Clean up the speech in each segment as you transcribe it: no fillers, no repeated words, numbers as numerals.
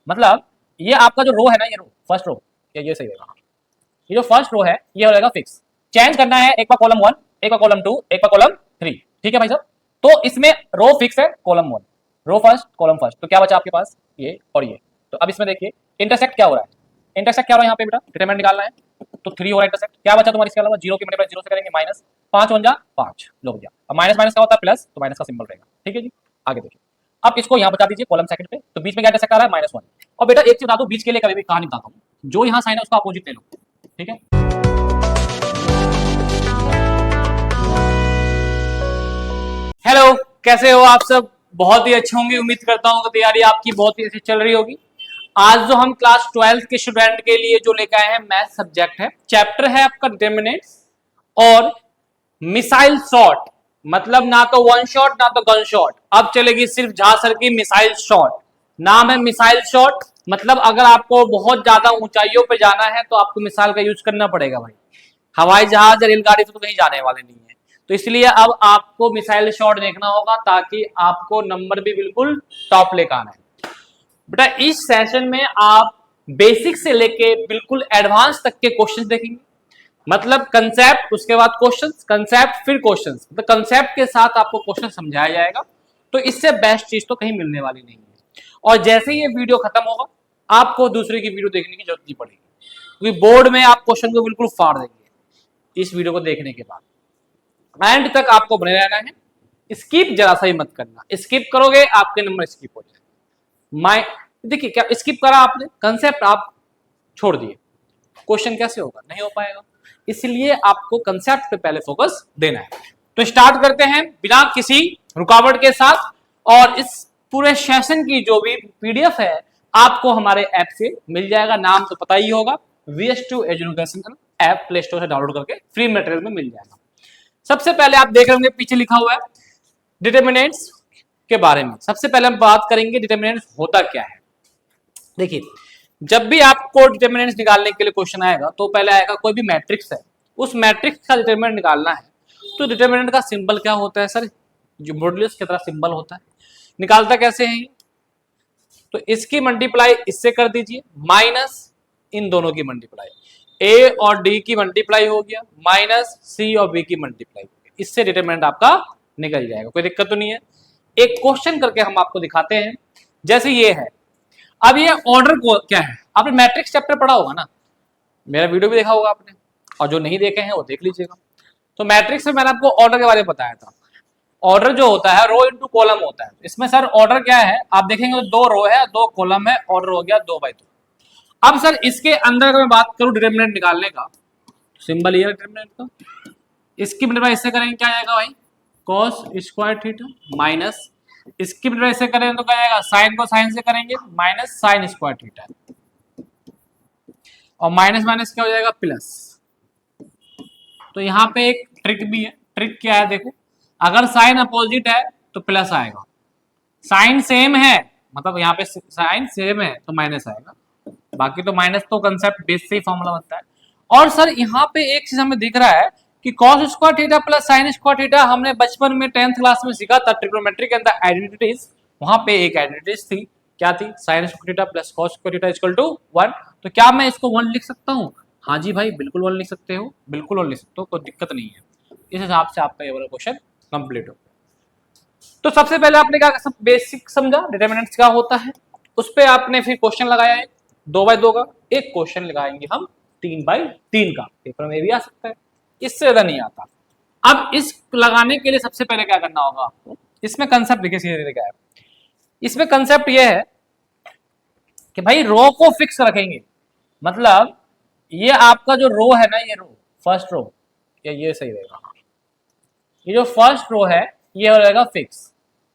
मतलब ये आपका जो रो है ना, ये रो फर्स्ट रो, ये सही रहेगा, ये जो फर्स्ट रो है ये हो जाएगा फिक्स। चेंज करना है, एक बार कॉलम 1, एक बार कॉलम 2, एक बार कॉलम 3, ठीक है भाई साहब। तो इसमें रो फिक्स है, कॉलम 1, रो फर्स्ट कॉलम फर्स्ट, तो क्या बचा आपके पास, ये और ये। तो अब इसमें देखिए इंटरसेक्ट क्या हो रहा है, इंटरसेक्ट क्या हो रहा है यहाँ पे बेटा, डिटरमिनेंट निकालना है। तो 3 हो रहा है इंटरसेक्ट, क्या बचा तुम्हारे इसके अलावा, जीरो की मल्टीप्लाई जीरो से करेंगे माइनस, 5 1 जा 5 लो भैया। अब माइनस माइनस का होता है प्लस, तो माइनस का सिंबल रहेगा, ठीक है जी। आगे देखिए, अब इसको यहाँ बता दीजिए कॉलम सेकंड पे, तो बीच में क्या इंटरसेक्ट आ रहा है, -1। और बेटा एक चीज बता दो, बीच के लिए कभी भी कहानी बताता हूँ, जो यहाँ साइन है उसका अपोजिट ले लो, ठीक है। हेलो, कैसे हो आप सब, बहुत ही अच्छे होंगे, उम्मीद करता हूँ कि तैयारी आपकी बहुत ही अच्छी चल रही होगी। आज जो हम क्लास 12 के स्टूडेंट के लिए जो लेकर आए हैं मैथ सब्जेक्ट है, चैप्टर है आपका डिटरमिनेंट्स और मिसाइल शॉट, मतलब ना तो वन शॉट ना तो गन शॉट, अब चलेगी सिर्फ झा सर की मिसाइल शॉट। नाम है मिसाइल शॉट, मतलब अगर आपको बहुत ज्यादा ऊंचाइयों पे जाना है तो आपको मिसाइल का यूज करना पड़ेगा भाई, हवाई जहाज रेलगाड़ी से तो कहीं जाने वाले नहीं है। तो इसलिए अब आपको मिसाइल शॉट देखना होगा ताकि आपको नंबर भी बिल्कुल टॉप लेकर आना है। बेटा इस सेशन में आप बेसिक से लेके बिल्कुल एडवांस तक के क्वेश्चंस देखेंगे, मतलब कंसेप्ट उसके बाद क्वेश्चंस, कंसेप्ट फिर क्वेश्चंस, मतलब कंसेप्ट के साथ आपको क्वेश्चन समझाया जाएगा। तो इससे बेस्ट चीज तो कहीं मिलने वाली नहीं है। और जैसे ही ये वीडियो खत्म होगा आपको दूसरे की वीडियो देखने की जरूरत नहीं पड़ेगी, क्योंकि बोर्ड में आप क्वेश्चन को बिल्कुल फाड़ देंगे इस वीडियो को देखने के बाद। एंड तक आपको बने रहना है, स्किप जरा सा ही मत करना, स्किप करोगे आपके नंबर स्किप हो जाएंगे। देखिए क्या स्किप करा आपने, कंसेप्ट आप छोड़ दिए, क्वेश्चन कैसे होगा, नहीं हो पाएगा। इसलिए आपको कंसेप्ट पे पहले फोकस देना है। तो स्टार्ट करते हैं बिना किसी रुकावट के साथ, और इस पूरे सेशन की जो भी पीडीएफ है आपको हमारे ऐप से मिल जाएगा, नाम तो पता ही होगा, VS2 education app play store से डाउनलोड करके फ्री मटेरियल में मिल जाएगा। सबसे पहले आप देख रहे होंगे पीछे लिखा हुआ है डिटरमिनेंट्स के बारे में। सबसे पहले हम बात करेंगे डिटरमिनेंट्स होता क्या है। देखिए जब भी आपको डिटरमिनेंट्स निकालने के लिए क्वेश्चन आएगा तो पहले आएगा कोई भी मैट्रिक्स है, उस मैट्रिक्स का डिटरमिनेंट निकालना है। तो डिटरमिनेंट का सिंबल क्या होता है सर, जो मॉड्यूलस की तरह सिंबल होता है। निकालता कैसे है, तो इसकी मल्टीप्लाई इससे कर दीजिए, माइनस इन दोनों की मल्टीप्लाई, ए और डी की मल्टीप्लाई हो गया, माइनस सी और बी की मल्टीप्लाई हो गया, इससे डिटरमिनेंट आपका निकल जाएगा, कोई दिक्कत तो नहीं है। एक क्वेश्चन करके हम आपको दिखाते हैं, जैसे ये है। अब ये ऑर्डर को क्या है, आपने मैट्रिक्स चैप्टर पढ़ा होगा ना, मेरा वीडियो भी देखा होगा आपने, और जो नहीं देखे हैं वो देख लीजिएगा। तो मैट्रिक्स में मैंने आपको ऑर्डर के बारे में बताया था। ऑर्डर जो होता है रो इनटू कॉलम होता है, इसमें सर ऑर्डर क्या है आप देखेंगे तो 2 रो है 2 कॉलम है, ऑर्डर हो गया 2/2। अब सर इसके अंदर अगर मैं बात करूं डिटरमिनेंट निकालने का, सिंबल ये है डिटरमिनेंट का, इसकी मल्टीप्लाई इससे करेंगे क्या आएगा भाई, cos स्क्वायर थीटा, माइनस इसकी मल्टीप्लाई इससे करेंगे तो क्या आएगा, साइन को साइन से करेंगे माइनस साइन स्क्वायर थीटा, और माइनस माइनस क्या हो जाएगा प्लस। तो यहाँ पे एक ट्रिक भी है, ट्रिक क्या है देखो, अगर साइन अपोजिट है तो प्लस आएगा, साइन सेम है मतलब यहाँ पे साइन सेम है तो माइनस आएगा, बाकी तो माइनस तो कंसेप्ट बेस से ही फॉर्मूला बनता है। और सर यहाँ पे एक चीज हमें दिख रहा है कि cos square theta plus sign square theta हमने बचपन में 10th क्लास में सीखा था, ट्रिग्नोमेट्रिक एंड द आइडेंटिटीज। वहां पे एक आइडेंटिटीज थी, क्या थी, sine square theta plus cos square theta equal to 1। तो क्या मैं इसको 1 लिख सकता हूँ, हाँ जी भाई बिल्कुल 1 लिख सकते हो, बिल्कुल 1 लिख सकते हो, कोई दिक्कत नहीं है। इस हिसाब से आपका ये वाला क्वेश्चन कंप्लीट हो। तो सबसे पहले आपने क्या बेसिक समझा डिटरमिनेंट्स क्या होता है, उस पर आपने फिर क्वेश्चन लगाया है 2/2 का, एक क्वेश्चन लगाएंगे हम 3/3 का, पेपर में भी आ सकता है, इससे ज्यादा नहीं आता। अब इस लगाने के लिए सबसे पहले क्या करना होगा आपको, इसमें कंसेप्ट देखिए सीधे क्या है, इसमें कंसेप्ट ये है कि भाई रो को फिक्स रखेंगे, मतलब ये आपका जो रो है ना, ये रो फर्स्ट रो, ये सही रहेगा, ये जो फर्स्ट रो है ये हो जाएगा फिक्स।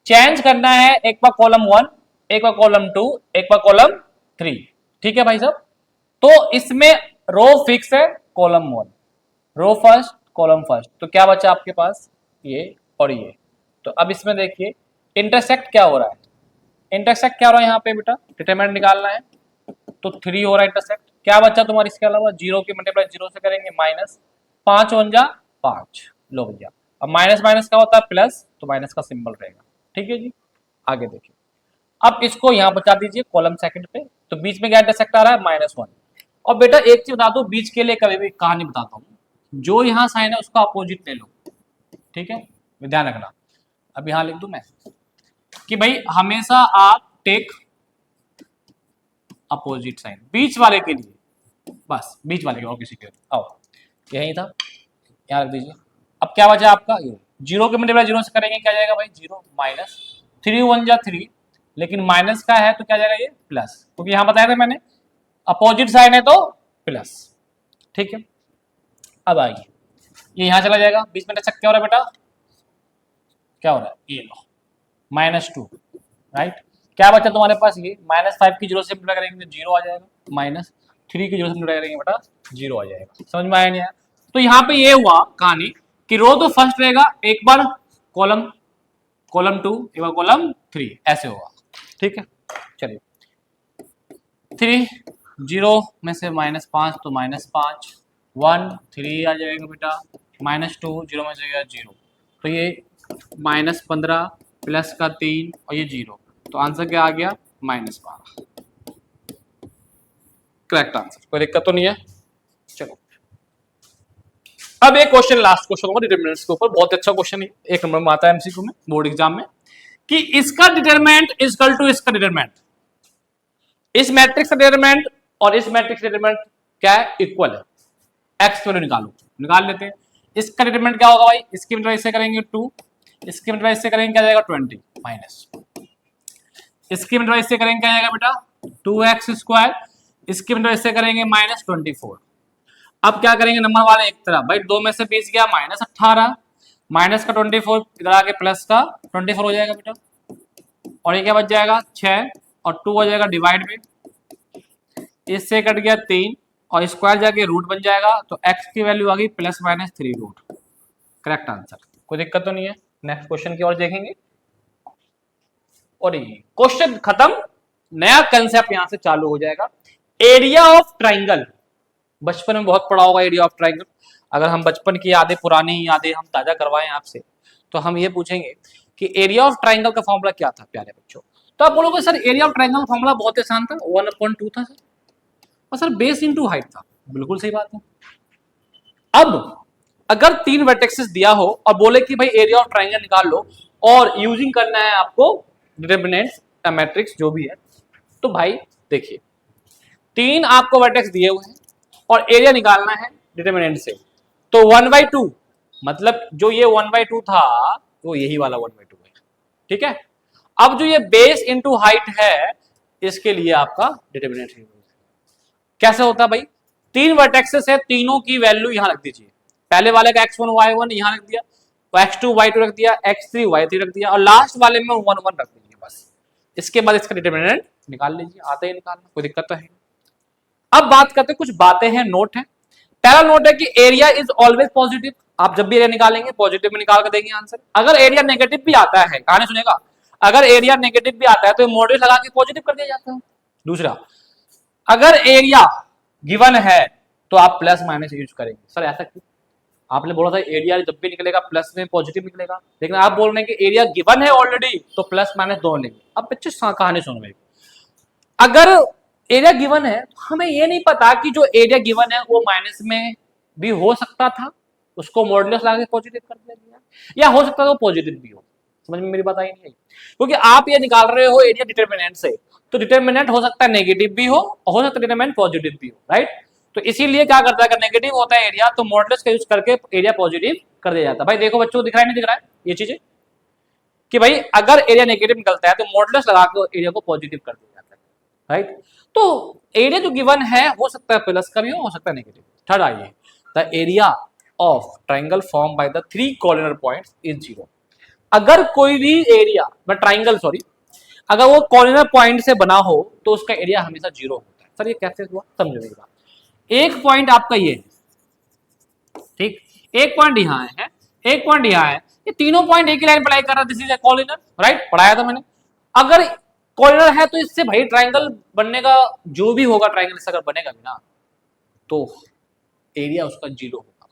चेंज करना है, एक बार कॉलम 1, एक बार कॉलम 2, एक बार कॉलम 3, ठीक है भाई साहब। तो इसमें रो फिक्स है, कॉलम 1, रो फर्स्ट कॉलम फर्स्ट, तो क्या बचा आपके पास, ये और ये। तो अब इसमें देखिए इंटरसेक्ट क्या हो रहा है, इंटरसेक्ट क्या हो रहा है यहाँ पे बेटा, डिटरमिनेंट निकालना है, तो 3 हो रहा है इंटरसेक्ट, क्या बचा तुम्हारे इसके अलावा, जीरो की मल्टीप्लाई जीरो से करेंगे माइनस, 5 1 जा 5 लो भैया। अब माइनस माइनस का होता है प्लस, तो माइनस का सिंबल रहेगा, ठीक है जी। आगे देखिए अब इसको यहां बचा दीजिए कॉलम सेकंड पे, तो बीच में क्या इंटरसेक्ट आ रहा है -1। और बेटा एक चीज बता दो, बीच के लिए कभी भी कहानी बताता हूँ, जो यहाँ साइन है उसका अपोजिट ले लो, ठीक है, ध्यान रखना। अब यहां लिख दूं मैं कि भाई हमेशा आप टेक अपोजिट साइन बीच वाले के लिए, बस बीच वाले के और किसी के, आओ यही था, यहाँ रख दीजिए। अब क्या बचा आपका, ये जीरो के मल्टीप्लाई जीरो से करेंगे क्या जाएगा भाई, जीरो माइनस 3 1 जा 3, लेकिन माइनस का है तो क्या जाएगा ये प्लस, क्योंकि यहां बताया था मैंने अपोजिट साइन है तो प्लस, ठीक है। अब आइए ये यहां चला जाएगा, बीच में इंटरसेक्ट क्या हो रहा है बेटा, क्या हो रहा है, ये लो -2, राइट। क्या बचा तुम्हारे पास, ये -5 की जीरो से मल्टीप्लाई करेंगे तो जीरो आ जाएगा, -3 की जीरो से मल्टीप्लाई करेंगे बेटा जीरो आ जाएगा, समझ में आया नहीं आया। तो यहाँ पे ये हुआ कहानी कि रो तो फर्स्ट रहेगा, एक बार कॉलम कॉलम 2, एक बार कॉलम 3, ऐसे होगा, ठीक है। चलिए 3 0 में से -5 तो -5, 1 3 आ जाएगा बेटा, -2 0 में से 0, तो ये -15 प्लस का 3 और ये 0, तो आंसर क्या आ गया -12, करेक्ट आंसर, कोई दिक्कत तो नहीं है। चलो अब एक क्वेश्चन, लास्ट क्वेश्चन होगा डिटरमिनेंट्स के ऊपर, बहुत अच्छा क्वेश्चन है, 1 नंबर में आता है एमसीक्यू में बोर्ड एग्जाम में, कि इसका डिटरमिनेंट इज इक्वल टू इसका डिटरमिनेंट, इस मैट्रिक्स का डिटरमिनेंट और इस मैट्रिक्स का डिटरमिनेंट क्या है, इक्वल है, एक्स वैल्यू निकालो, निकाल लेते हैं। इसका डिटरमिनेंट क्या होगा भाई, इसकी मल्टीप्लाई से करेंगे 2, इसकी मल्टीप्लाई से करेंगे क्या जाएगा 20 माइनस, इसकी मल्टीप्लाई से करेंगे क्या जाएगा बेटा 2x², इसकी मल्टीप्लाई से करेंगे -24। अब क्या करेंगे नंबर वाले एक तरफ, भाई 2 में से 20 गया -18, माइनस का 24 इधर आके प्लस का 24 हो जाएगा बेटा, और ये क्या बच जाएगा 6 और 2 हो जाएगा डिवाइड में, इससे कट गया 3 और स्क्वायर जाके रूट बन जाएगा, तो x की वैल्यू आ गई +-3 रूट, करेक्ट आंसर, कोई दिक्कत तो नहीं है। नेक्स्ट क्वेश्चन की ओर देखेंगे, और ये क्वेश्चन खत्म, नया कंसेप्ट यहां से चालू हो जाएगा, एरिया ऑफ ट्राइंगल। बचपन में बहुत पढ़ा होगा एरिया ऑफ ट्राइंगल, अगर हम बचपन की यादें, पुरानी यादें हम ताजा करवाएं आपसे, तो हम ये पूछेंगे कि एरिया ऑफ ट्राइंगल का फॉर्मूला क्या था प्यारे बच्चों। तो आप बोलोगे सर एरिया ऑफ ट्राइंगल का फॉर्मूला बहुत आसान था, 1/2 था सर, और सर बेस इनटू हाइट था, बिल्कुल सही बात है। अब अगर 3 वर्टेक्सेस दिया हो और बोले कि भाई एरिया ऑफ ट्राइंगल निकाल लो, और यूजिंग करना है आपको डिटरमिनेंट्स या मैट्रिक्स जो भी है, तो भाई देखिए 3 आपको वर्टेक्स दिए हुए हैं और एरिया निकालना है डिटरमिनेंट से, तो 1/2 मतलब जो ये 1/2 था वो यही वाला 1/2 है, ठीक है। अब जो ये बेस इनटू हाइट है, इसके लिए आपका डिटरमिनेंट कैसे होता है भाई, 3 वर्टेक्सेस है, तीनों की वैल्यू यहां रख दीजिए, पहले वाले का x1 y1 यहां रख दिया, x2 y2 रख दिया, x3 y3 रख दिया, और लास्ट वाले में 1 1 रख दीजिए बस। इसके बाद इसका डिटरमिनेंट निकाल लीजिए, आते ही निकालना, कोई दिक्कत तो है। अब बात करते हैं, कुछ बातें हैं, नोट है। पहला नोट है कि एरिया इज ऑलवेज पॉजिटिव, आप जब भी एरिया निकालेंगे पॉजिटिव में निकाल कर देंगे आंसर। अगर एरिया नेगेटिव भी आता है, कहानी सुनेगा, अगर एरिया नेगेटिव भी आता है तो मॉड्यूलस लगा के पॉजिटिव कर दिया जाता है। दूसरा, अगर एरिया गिवन है तो आप प्लस माइनस यूज करेंगे। सर ऐसा क्यों, आपने बोला था एरिया जब भी निकलेगा प्लस में पॉजिटिव निकलेगा, लेकिन आप बोल रहे हैं कि एरिया गिवन है ऑलरेडी तो प्लस माइनस दोनों लेंगे। अब बच्चे कहानी सुन रहे, अगर एरिया गिवन है तो हमें ये नहीं पता कि जो एरिया गिवन है वो माइनस में भी हो सकता था, उसको मॉडुलस लगा के पॉजिटिव कर दिया गया, या हो सकता था वो पॉजिटिव भी हो। समझ में मेरी बात आई नहीं आई, क्योंकि आप ये निकाल रहे हो एरिया डिटरमिनेंट से, तो डिटरमिनेंट हो सकता है नेगेटिव भी हो और हो सकता है डिटरमिनेंट पॉजिटिव भी हो, राइट। तो इसीलिए क्या करता है, अगर नेगेटिव होता है एरिया तो मॉडुलस का यूज करके एरिया पॉजिटिव कर दिया जाता है। भाई देखो बच्चों, दिख रहा है नहीं दिख रहा है ये चीजें, कि भाई अगर एरिया नेगेटिव निकलता है तो मॉडुलस लगा के एरिया को पॉजिटिव कर दिया जाता है, राइट। तो एरिया जो गिवन है हो सकता है प्लस का भी हो सकता है नेगेटिव। थर्ड आइए, the area of triangle form by the 3 corner points is 0। अगर कोई भी एरिया ट्राइंगल सॉरी अगर वो कॉर्नर पॉइंट से बना हो तो उसका एरिया हमेशा 0 होता है। सर ये कैसे हुआ, समझिएगा। एक पॉइंट आपका ये है, ठीक, एक पॉइंट यहाँ है, एक पॉइंट यहाँ है, ये तीनों पॉइंट एक ही लाइन पढ़ाई कर रहा है, this is a corner, right, पढ़ाया था मैंने। अगर कॉर्नर है तो इससे भाई ट्राइंगल बनने का जो भी होगा, ट्राइंगल से अगर बनेगा भी ना तो एरिया उसका 0 होगा।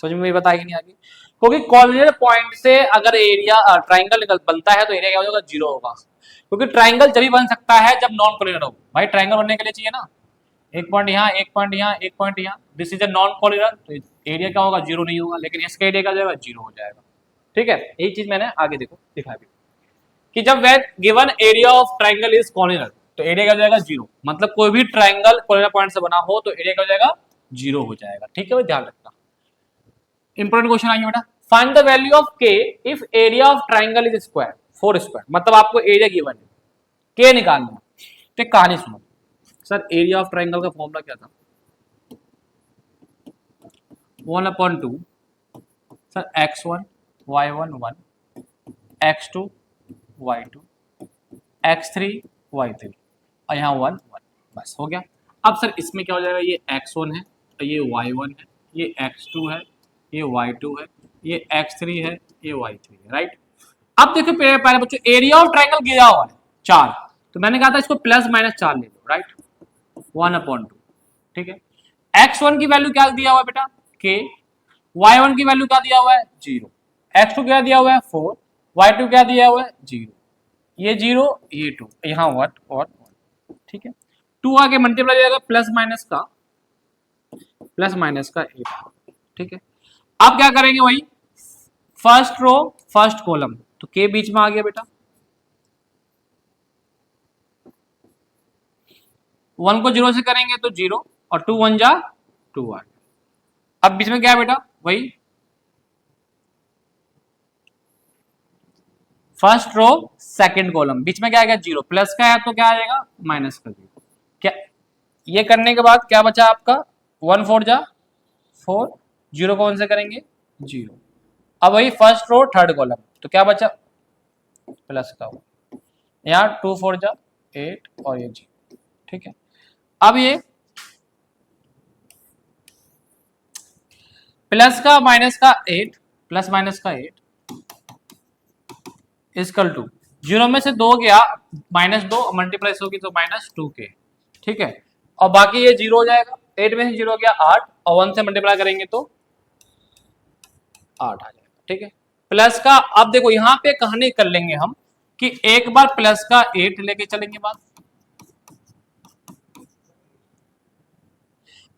समझ में मेरी बात आएगी नहीं आगे, क्योंकि कॉर्डिनेट पॉइंट से अगर एरिया ट्राइंगल बनता है तो एरिया क्या हो जाएगा, 0 होगा। क्योंकि ट्राइंगल जब भी बन सकता है जब नॉन कॉर्डिनेट हो। भाई ट्राइंगल बनने के लिए चाहिए ना एक पॉइंट यहाँ, एक पॉइंट यहाँ, एक पॉइंट यहाँ, this is a non coordinate, तो एरिया क्या होगा, 0 नहीं होगा, लेकिन इसका एरिया क्या हो जाएगा, 0 हो जाएगा। ठीक है, यही चीज मैंने आगे देखो दिखा दी कि जब वह given area of triangle is coordinate तो एरिया क्या हो जाएगा, 0। मतलब कोई भी ट्राइंगल कॉर्डिनेट पॉइंट से बना हो तो एरिया क्या हो जाएगा, 0 हो जाएगा। ठीक है भाई, ध्यान रखना। इंपॉर्टेंट क्वेश्चन आइए बेटा, फाइंड द वैल्यू ऑफ के if area of triangle is square, 4 square. मतलब आपको एरिया गिवन है, के निकालना है। तो कहानी सुनो सर, एरिया ऑफ ट्राइंगल का फॉर्मूला क्या था, 1/2 sir x1 y1 1 x2 y2 x3 y3 और यहाँ 1 1, बस हो गया। अब सर इसमें क्या हो जाएगा, ये x1 है, ये y1 है, ये x2 है, ये y2 है, ये x3 है, ये y3 है, राइट। अब देखो पहले बच्चों एरिया ऑफ ट्राइंगल गिरा हुआ है 4, तो मैंने कहा था इसको प्लस माइनस 4 ले लो, राइट, 1/2। ठीक है, x1 की वैल्यू क्या दिया हुआ है बेटा, k, y1 की वैल्यू क्या दिया हुआ है, 0, x2 क्या दिया हुआ है 4, y2 क्या दिया हुआ है 0, ये 0 ये 2, यहाँ 1 और 1। ठीक है, 2 आगे मल्टीप्लाई हो जाएगा प्लस माइनस का 8। ठीक है, अब क्या करेंगे वही फर्स्ट रो फर्स्ट कॉलम, तो के बीच में आ गया बेटा, 1 को 0 से करेंगे तो 0 और 2 1 जा 2 आ गया। अब बीच में क्या है बेटा, वही फर्स्ट रो सेकंड कॉलम, बीच में क्या आएगा 0, प्लस का है तो क्या आएगा माइनस का 0। क्या ये करने के बाद क्या बचा आपका, 1 4 जा 4, 0 कौन से करेंगे 0। अब वही फर्स्ट रो थर्ड कॉलम, तो क्या बचा प्लस का, यहाँ 2 4 जा 8 और ये 0। ठीक है, अब ये प्लस का माइनस का 8 प्लस माइनस का 8 इक्वल टू 0 में से 2 गया -2 मल्टीप्लाई होगी तो -2k। ठीक है, और बाकी ये 0 हो जाएगा, 8 में से 0 गया 8 और 1 से मल्टीप्लाई करेंगे तो 8 आ जाएगा। ठीक है, प्लस का अब देखो यहां पे कहानी कर लेंगे हम कि एक बार प्लस का 8 लेके चलेंगे बात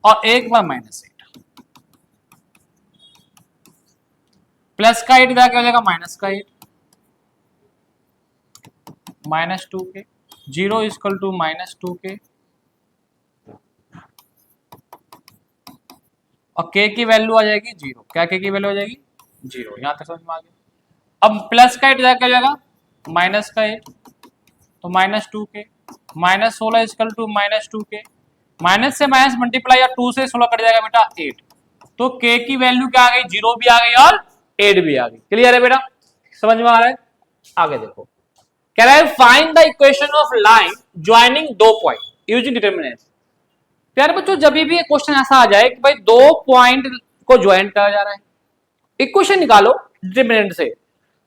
और एक बार -8, प्लस का 8 क्या हो जाएगा माइनस का 8 -2k, 0 इक्वल टू -2k और k की वैल्यू आ जाएगी 0। क्या k की वैल्यू आ जाएगी 0, यहां तक समझ में आ गया। अब प्लस का 8 क्या हो जाएगा माइनस का 8 तो -2k, -16 equal to -2k, minus से माइनस मल्टीप्लाई या 2 से 16 कट जाएगा बेटा 8, तो k की वैल्यू क्या आ गई 0 भी आ गई और 8 भी आ गई। क्लियर है बेटा, समझ में आ रहा है। आगे देखो, कह रहा है find the equation of line joining दो पॉइंट यूजिंग डिटरमिनेंट्स। प्यारे बच्चों जब भी एक क्वेश्चन ऐसा आ जाए कि भाई दो पॉइंट को ज्वाइन करा जा रहा है, इक्वेशन निकालो डिटरमिनेंट से,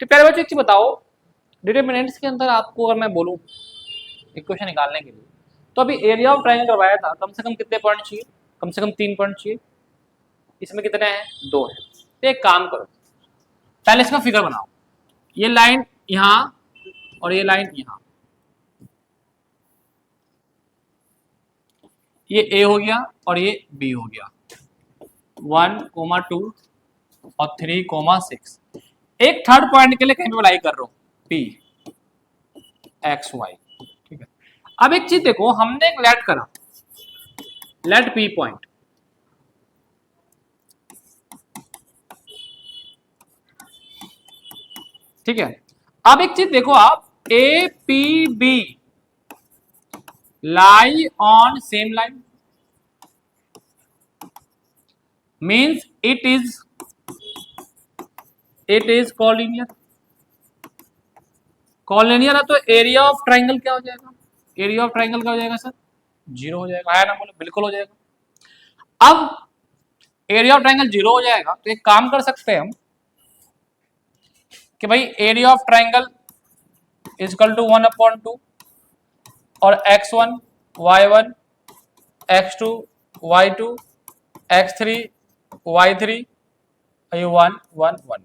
तो प्यारे बच्चों एक चीज बताओ, डिटरमिनेंट्स के अंदर आपको अगर मैं बोलूं इक्वेशन निकालने के लिए, तो अभी एरिया ऑफ ट्रायंगल करवाया था, कम से कम कितने पॉइंट चाहिए, कम से कम 3 पॉइंट चाहिए, इसमें कितने हैं 2 हैं। तो एक काम करो, पहले इसका फिगर बनाओ, ये लाइन यहां और ये लाइन यहां, ये ए हो गया और ये बी हो गया, 1, 2 और 3, 6। एक थर्ड पॉइंट के लिए कहीं पे अप्लाई कर रहा हूं पी एक्स वाई। ठीक है, अब एक चीज देखो, हमने एक लेट करा, लेट पी पॉइंट, ठीक है। अब एक चीज देखो आप, A P B lie on same line means it is collinear। Collinear है तो एरिया ऑफ ट्राइंगल क्या हो जाएगा, एरिया ऑफ ट्राइंगल क्या हो जाएगा सर 0 हो जाएगा, आया ना, बोलो बिल्कुल हो जाएगा। अब एरिया ऑफ ट्राइंगल 0 हो जाएगा तो एक काम कर सकते हैं हम कि भाई area of triangle equal to 1/2 और x1 y1 x2 y2 x3 y3 ये 1 1 1।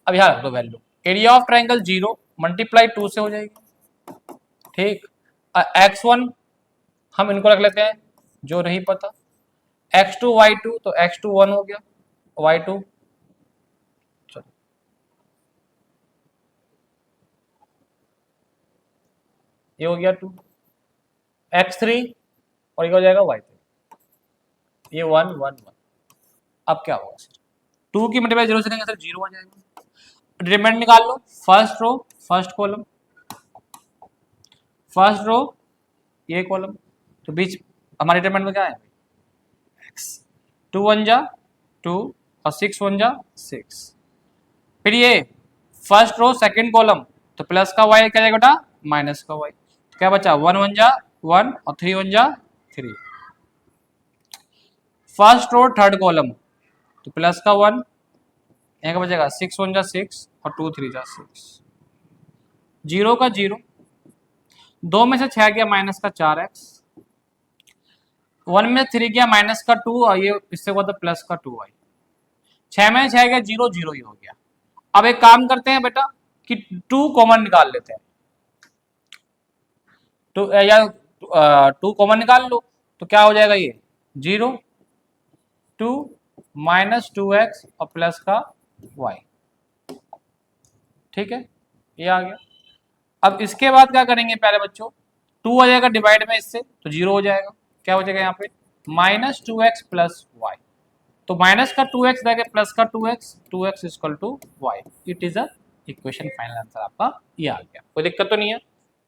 अब यहाँ रख दो value, area of triangle 0 multiply 2 से हो जाएगी, ठीक। x1 हम इनको रख लेते हैं जो नहीं पता, x2 y2, तो x2 1 हो गया, y2 चलो ये हो गया 2, x3 और ये हो जाएगा y3, ये 1 1 1। अब क्या होगा सर, 2 की मल्टीप्लाई 0 से करेंगे सर 0 आ जाएगा। डिटरमिनेंट निकाल लो, first row first column, first row ये कॉलम, तो बीच हमारे डिटरमिनेंट में क्या है x, 2 1 जा 2 और 6 1 जा 6। फिर ये फर्स्ट रो सेकंड कॉलम, तो प्लस का y क्या जाएगा बेटा, माइनस का y, तो क्या बचा 1 1 जा 1 और 3 1 जा 3। फर्स्ट रो थर्ड कॉलम, तो प्लस का 1, यहाँ का बचेगा 6 1 जा 6 और 2 3 जा 6, 0 का 0, 2 में से 6 गया माइनस का 4x, 1 में 3 गया माइनस का 2 और ये इससे हुआ था प्लस का 2y, 6 में 6 गया 0 0 ही हो गया। अब एक काम करते हैं बेटा कि 2 कॉमन निकाल लेते हैं, तो या 2 कॉमन निकाल लो, तो क्या हो जाएगा ये 0 2 माइनस 2x और प्लस का y, ठीक है, ये आ गया। अब इसके बाद क्या करेंगे प्यारे बच्चों, 2 आ जाएगा डिवाइड में इससे, तो 0 हो जाएगा, क्या हो जाएगा यहाँ पे माइनस 2x प्लस y, तो माइनस का 2x देगा प्लस का 2x equal to y, it is a equation. Final answer आपका ये आ गया, कोई दिक्कत तो नहीं है।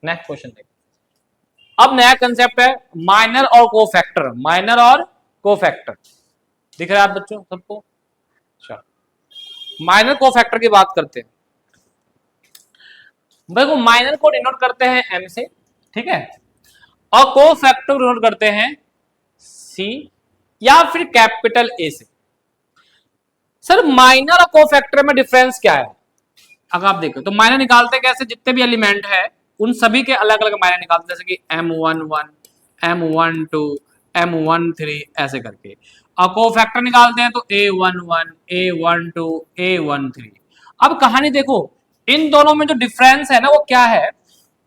नेक्स्ट क्वेश्चन देखो, अब नया कंसेप्ट है माइनर और कोफैक्टर, माइनर और कोफैक्टर, दिख रहा है आप बच्चों सबको, चलो माइनर कोफैक्टर की बात करते हैं। देखो माइनर को डिनोट करते हैं m से, ठीक है, और कोफैक्टर डिनोट करते हैं c या फिर कैपिटल A से। सर माइनर और कोफैक्टर में डिफरेंस क्या है, अगर आप देखो तो माइनर निकालते कैसे, जितने भी एलिमेंट है उन सभी के अलग अलग माइनर निकालते, जैसे कि m11 m12 m13 ऐसे करके, और कोफैक्टर निकालते हैं तो a11 a12 a13। अब कहानी देखो, इन दोनों में जो डिफरेंस है ना वो क्या है,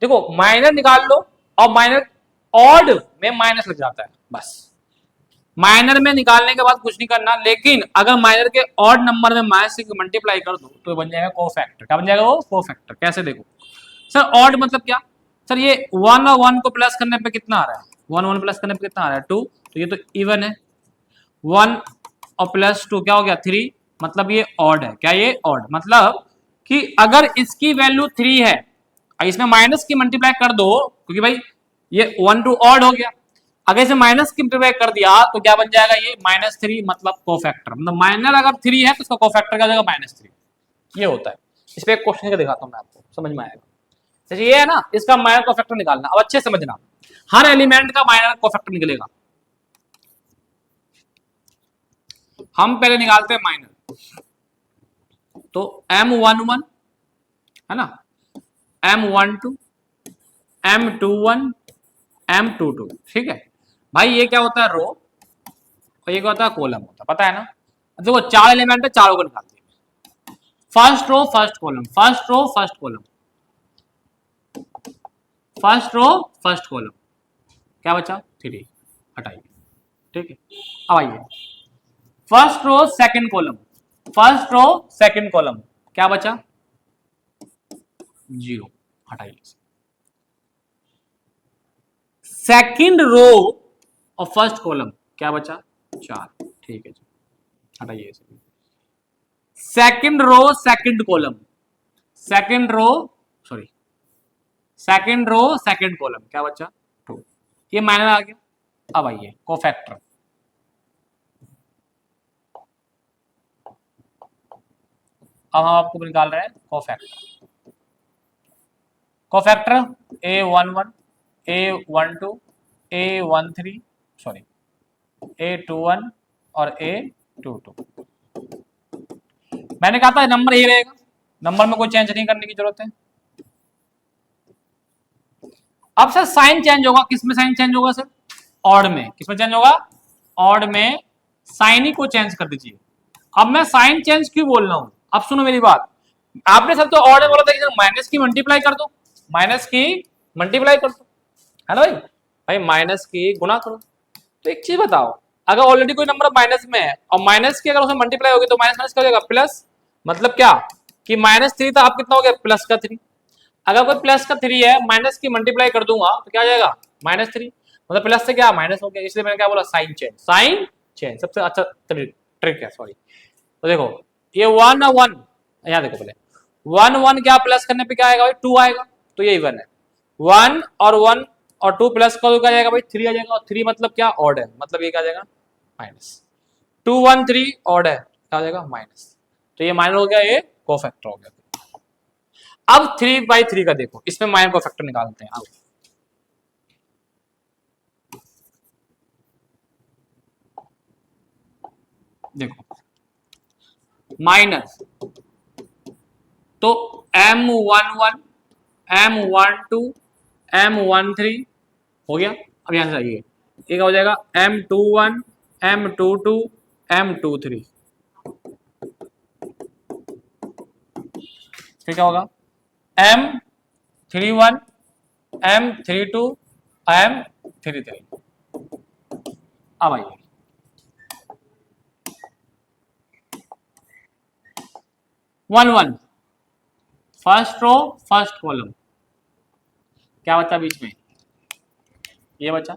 देखो माइनर निकाल लो और माइनर ऑड में माइनस लग जाता है, बस माइनर में निकालने के बाद कुछ नहीं करना, लेकिन अगर माइनर के ऑड नंबर में माइनस से मल्टीप्लाई कर दो तो बन जाएगा कोफैक्टर। क्या बन जाएगा वो, कोफैक्टर। कैसे देखो सर, ऑड मतलब क्या सर, ये 1 और 1 को प्लस करने पे कितना आ रहा है, 1 1 प्लस करने पे कितना आ रहा है 2, तो ये तो इवन है, 1 और प्लस 2 क्या हो गया 3, मतलब ये ऑड है। क्या ये ऑड, मतलब कि अगर इसकी वैल्यू 3 है, इसमें माइनस की मल्टीप्लाई कर दो, क्योंकि भाई ये 1 टू ऑड हो गया, अगर इसे माइनस की मल्टीप्लाई कर दिया तो क्या बन जाएगा ये -3, मतलब कोफैक्टर, मतलब माइनर अगर 3 है तो उसका कोफैक्टर क्या हो जाएगा -3, ये होता है। इस पे एक क्वेश्चन का दिखाता हूं मैं आपको, समझ में आएगा। जैसे ये है ना, इसका माइनर कोफैक्टर निकालना, अब अच्छे समझना, हर एलिमेंट का माइनर कोफैक्टर निकलेगा। हम पहले निकालते हैं माइनर, तो m11 है ना, m12 m21 m22, ठीक है भाई, ये क्या होता है रो और ये क्या होता है कॉलम होता है, पता है ना। देखो 4 एलिमेंट है, चारों को निकालते हैं, first row first column, first row first column, first row first column, क्या बचा 3, हटाइए, ठीक है। अब आइए first row second column, first row second column, क्या बचा 0, हटाइए। सेकंड रो और फर्स्ट कॉलम, क्या बचा 4, ठीक है जी, हटाइए। Second row second column, second row sorry second row second column, क्या बचा 2, ये माइनर आ गया। अब आइए कोफैक्टर, अब हम आपको निकाल रहे हैं cofactor. Cofactor a11 a12 a13 sorry a21 और a22, मैंने कहा था नंबर ये रहेगा, नंबर में कोई चेंज नहीं करने की जरूरत है। अब सर साइन चेंज होगा, किसमें साइन चेंज होगा सर, ऑड में। किसमें चेंज होगा, ऑड में, साइन ही को चेंज कर दीजिए, अब मैं साइन चेंज क्यों बोल रहा हूं, अब सुनो मेरी बात। आपने सब तो ऑर्डर बोला था कि माइनस की मल्टीप्लाई कर दो, माइनस की मल्टीप्लाई कर दो, है ना भाई। भाई माइनस की गुणा करो। तो एक चीज बताओ, अगर ऑलरेडी कोई नंबर माइनस में है और माइनस की अगर उसमें मल्टीप्लाई होगी तो माइनस माइनस क्या हो जाएगा प्लस, मतलब क्या कि -3 था, अब कितना हो गया प्लस का 3। अगर कोई प्लस का 3 है, माइनस की मल्टीप्लाई कर दूंगा तो क्या आ जाएगा -3, मतलब प्लस से क्या माइनस हो गया, इसलिए मैंने क्या बोला साइन चेंज, साइन चेंज सबसे अच्छा ट्रिक है, सॉरी। तो देखो ये 1 और 1, यहाँ देखो पहले 1 1 क्या प्लस करने पे क्या आएगा भाई 2 आएगा, तो ये इवन है। 1 और 2 प्लस कर दो क्या जाएगा भाई 3 आ जाएगा, और 3 मतलब क्या ऑड है, मतलब ये क्या आ जाएगा माइनस। 2 1 3 ऑड है, क्या आ जाएगा माइनस, तो ये माइनस हो गया, ये कोफैक्टर हो गया। अब 3/3 का देखो, इसमें माइनस कोफैक्टर निकालते हैं। अब देखो माइनस, तो M11 M12 M13 हो गया। अब यहां से आइए, एक हो जाएगा M21 M22 M23, फिर क्या होगा M31 M32 M33। अब आइए 1 1 फर्स्ट रो फर्स्ट कॉलम, क्या बचा बीच में, ये बचा।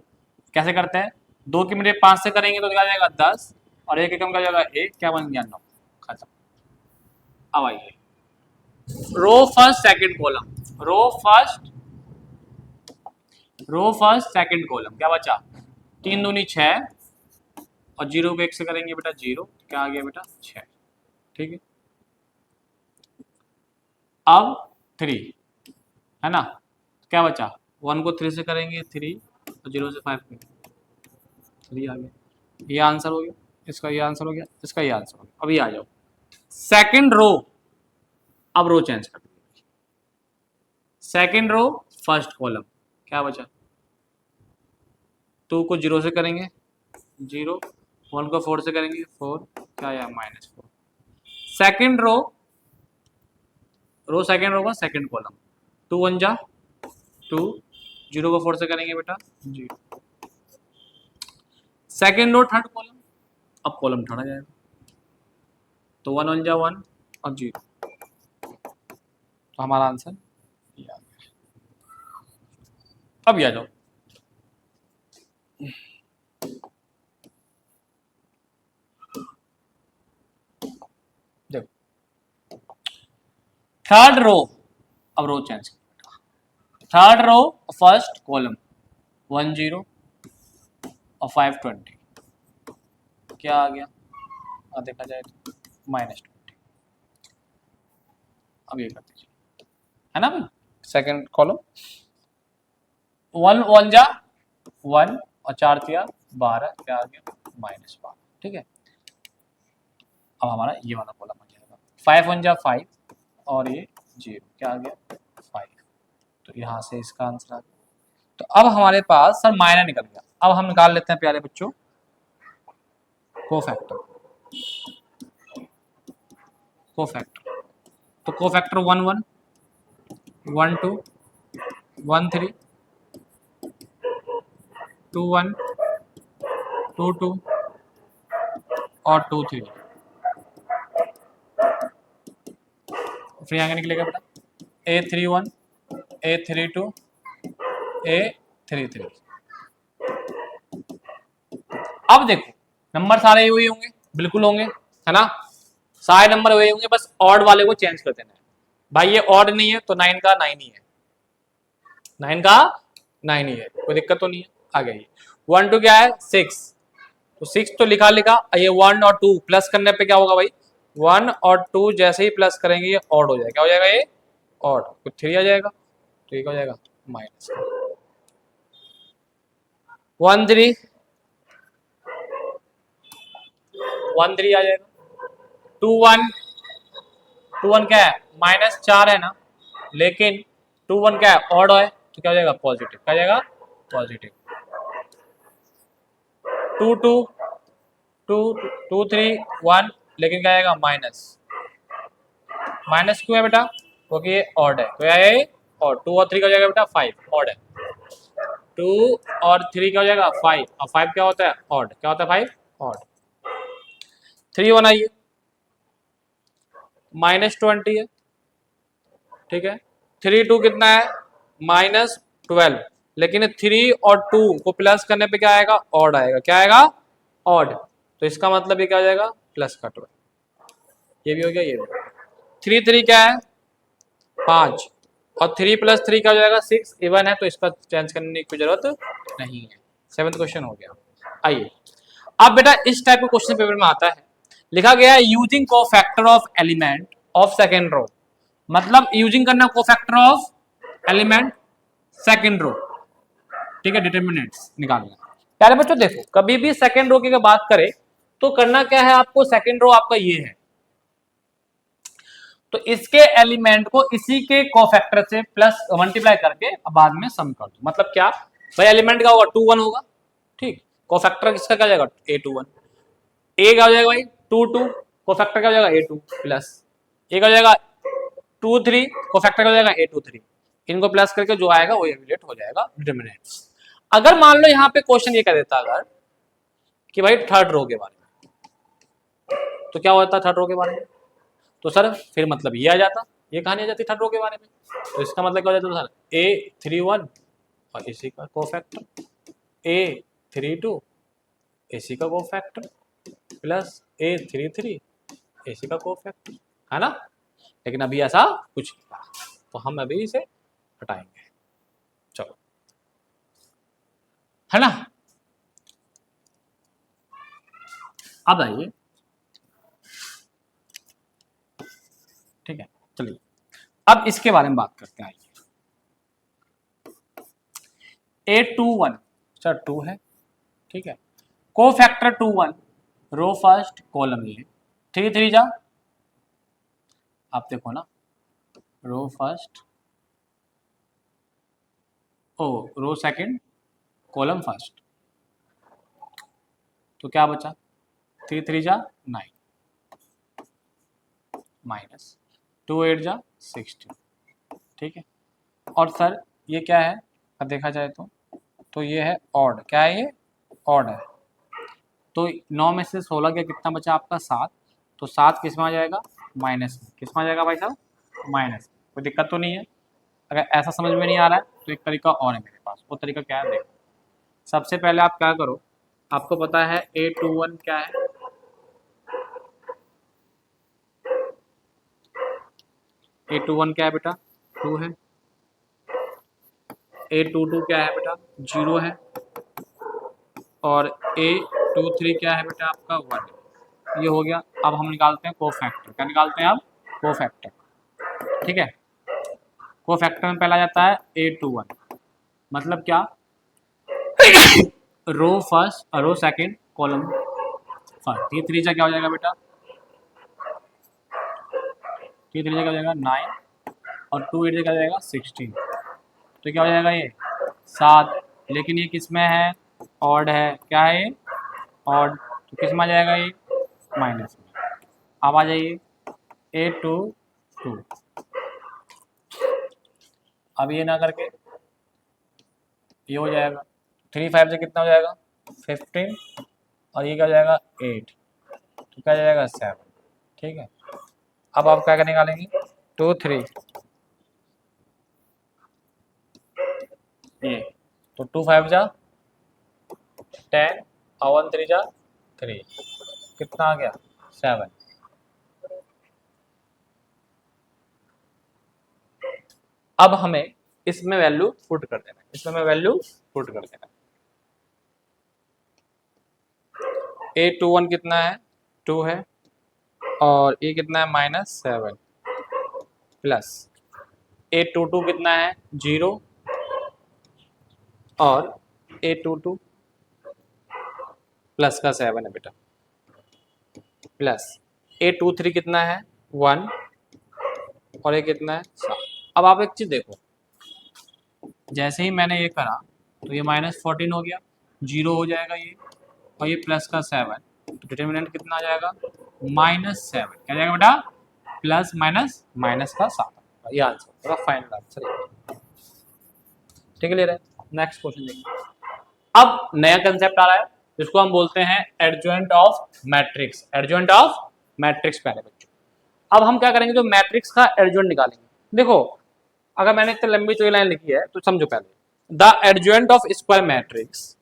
कैसे करते हैं, 2 की मिनट 5 से करेंगे तो क्या जाएगा 10, और एक एकम का जाएगा 1, क्या बन गया 9, खत्म। अब आइए row first second column, row first second column, क्या बचा 3 दूनी 6, और 0 को 1 से करेंगे बेटा 0, क्या आ गया बेटा 6, ठीक है। अब 3 है ना, क्या बचा 1 को 3 से करेंगे 3, और 0 से 5 करेंगे 3 आ गया, ये आंसर हो गया, इसका ये आंसर हो गया, इसका ये आंसर हो गया। अभी आ जाओ सेकंड रो, अब रो चेंज कर दीजिए, सेकंड रो फर्स्ट कॉलम, क्या बचा 2 को 0 से करेंगे 0, 1 को 4 से करेंगे 4, क्या आया -4। सेकंड रो सेकंड रो का सेकंड कॉलम, 2 1 जा 2, 0 को 4 से करेंगे बेटा 0। सेकंड रो थर्ड कॉलम, अब कॉलम थर्ड आ जाएगा, तो 1 1 जा 1 और 0, तो हमारा आंसर ये आ गया। अब आ जाओ देखो थर्ड रो, अब row change, third row first column 1 0 और 5 20, क्या आ गया, और देखा जाए तो -20। अब ये कर दीजिए, है ना भाई, सेकंड कॉलम 1 1 जा 1 और 4 तिया 12, क्या आ गया -12, ठीक है। अब हमारा ये वाला कॉलम आ जाएगा 5 1 जा 5 और ये 0, क्या आ गया 5, तो यहाँ से इसका आंसर आ गया। तो अब हमारे पास सर माइनस निकल गया, अब हम निकाल लेते हैं प्यारे बच्चों कोफैक्टर, तो कोफैक्टर 1 1 1 2 1 3 2 1 2 2 और 2 3, फिर यहाँ निकलेगा बेटा A31 A32 A33। अब देखो नंबर सारे वही होंगे, बिल्कुल होंगे, है ना, सारे नंबर वही होंगे, बस ऑड वाले को चेंज कर देना है। भाई ये ऑड नहीं है तो 9 का 9 ही है, 9 का 9 ही है, कोई दिक्कत तो नहीं है। आ गई 1 2 क्या है 6, तो 6 तो लिखा, ये 1 और 2 प्लस करने पे क्या होगा भाई 1 और 2 जैसे ही प्लस करेंगे ये ऑड हो जाएगा, क्या हो जाएगा ये ऑड, तो 3 आ जाएगा, तो ये क्या हो जाएगा माइनस 1 3 1 3 आ जाएगा, 2 1 क्या है -4 है ना, लेकिन 2 1 क्या है ऑड है, तो क्या हो जाएगा पॉजिटिव, क्या हो जाएगा पॉजिटिव। 2 2 2 2 3 1 लेकिन क्या आएगा माइनस। माइनस क्यों है बेटा? क्योंकि ये ऑड है। क्या है ये? और 2 और 3 का हो जाएगा बेटा 5, ऑड है। 2 और 3 क्या हो जाएगा 5, और 5 क्या होता है? ऑड। क्या होता है 5? ऑड। 3 बनाइए, -20 है, ठीक है। 3 2 कितना है? -12, लेकिन 3 और 2 को प्लस करने पे क्या आएगा? ऑड आएगा। क्या आएगा? ऑड। तो इसका मतलब ये क्या हो जाएगा? प्लस का 12। ये भी हो गया, ये भी हो गया। 3 3 क्या है? 5, और 3 + 3 क्या हो जाएगा? 6। इवन है तो इसका चेंज करने की जरूरत नहीं है। 7th क्वेश्चन हो गया। आइए अब बेटा इस टाइप का क्वेश्चन पेपर में आता है, लिखा गया है using cofactor of element of second row. मतलब यूजिंग करना cofactor of element second row, ठीक है। डिटरमिनेंट्स निकालना। प्यारे बच्चों देखो, कभी भी सेकेंड रो की अगर बात करें तो करना क्या है आपको? सेकेंड रो आपका ये है, तो इसके एलिमेंट को इसी के कोफैक्टर से प्लस मल्टीप्लाई करके बाद में सम कर दो। मतलब क्या भाई? एलिमेंट का होगा 2 1 होगा, ठीक। कोफैक्टर किसका क्या जाएगा? A21। ए क्या हो जाएगा भाई? 2 2। कोफैक्टर क्या हो जाएगा? A2 प्लस ए का हो जाएगा 2 3। कोफैक्टर का हो जाएगा A23। इनको प्लस करके जो आएगा वो एवेल्यूएट हो जाएगा डिटरमिनेंट्स। अगर मान लो यहाँ पे क्वेश्चन ये कह देता अगर कि भाई थर्ड रो के बारे में, तो क्या होता थर्ड रो के बारे में? तो सर फिर मतलब ये आ जाता, ये कहानी आ जाती थर्ड रो के बारे में। तो इसका मतलब क्या हो जाता सर? A31 और इसी का कोफैक्टर, A32 इसी का कोफैक्टर, प्लस A33 इसी का कोफैक्टर, है ना। लेकिन अभी ऐसा कुछ नहीं था, तो हम अभी इसे हटाएंगे। चलो, है ना। अब आइए, ठीक है, चलिए अब इसके बारे में बात करते हैं। आइए A21 सर 2 है, ठीक है। कोफैक्टर 21 रो फर्स्ट कॉलम ये 3 3 जा, आप देखो ना, रो फर्स्ट ओ रो सेकंड कॉलम फर्स्ट, तो क्या बचा? 3 3 जा 9 माइनस 2 8 जा 16, ठीक है। और सर ये क्या है? अब देखा जाए तो ये है ऑड। क्या है ये? ऑड है। तो 9 में से 16 का कितना बचा आपका? 7। तो 7 किस में आ जाएगा? माइनस में। किस में आ जाएगा भाई साहब? माइनस। कोई दिक्कत तो नहीं है। अगर ऐसा समझ में नहीं आ रहा है तो एक तरीका और है मेरे पास। वो तरीका क्या है देखो। सबसे पहले आप क्या करो, आपको पता है A21 क्या है? A21 क्या है बेटा? 2 है। A22 क्या है बेटा? 0 है। और A23 क्या है बेटा? आपका 1। ये हो गया। अब हम निकालते हैं कोफैक्टर। क्या निकालते हैं अब? कोफैक्टर, ठीक है। कोफैक्टर में पहला जाता है A21, मतलब क्या? Row first row second column first. ये 3 क्या हो जाएगा बेटा? 3 क्या हो जाएगा? 9, और 2 8 क्या हो जाएगा? 16। तो क्या हो जाएगा ये? 7। लेकिन ये किस में है? ऑड है। क्या है ये? ऑड। तो किस में आ जाएगा ये? माइनस में। अब आ जाइए A22। अब ये ना करके ये हो जाएगा 3 5 से कितना हो जाएगा? 15, और ये क्या हो जाएगा? 8। तो क्या हो जाएगा? 7, ठीक है। अब आप क्या निकालेंगे? 2 3 ये, तो 2 5 जा 10 और 1 3 जा 3, कितना आ गया? 7। अब हमें इसमें वैल्यू पुट कर देना है, इसमें हमें वैल्यू पुट कर देना है। A21 कितना है? 2 है। और ये कितना है? -7 प्लस A22 कितना है? 0। और A22 प्लस का 7 है बेटा, प्लस A23 कितना है? 1। और ये कितना है? 7। अब आप एक चीज देखो, जैसे ही मैंने ये करा तो ये -14 हो गया, 0 हो जाएगा ये, और ये प्लस का 7, तो डिटरमिनेंट कितना आ जाएगा? -7 क्या जाएगा बेटा, प्लस माइनस माइनस का 7, ये आंसर पूरा फाइनल आंसर। ठीक है, ले रहे हैं नेक्स्ट क्वेश्चन देखिए। अब नया कंसेप्ट आ रहा है जिसको हम बोलते हैं adjoint of matrix. Adjoint of matrix पहले बच्चों, अब हम क्या करेंगे, जो मैट्रिक्स का एडजॉइंट निकालेंगे। देखो अगर मैंने इतनी लंबी चौड़ी लाइन लिखी है तो समझो पहले, the adjoint of square matrix.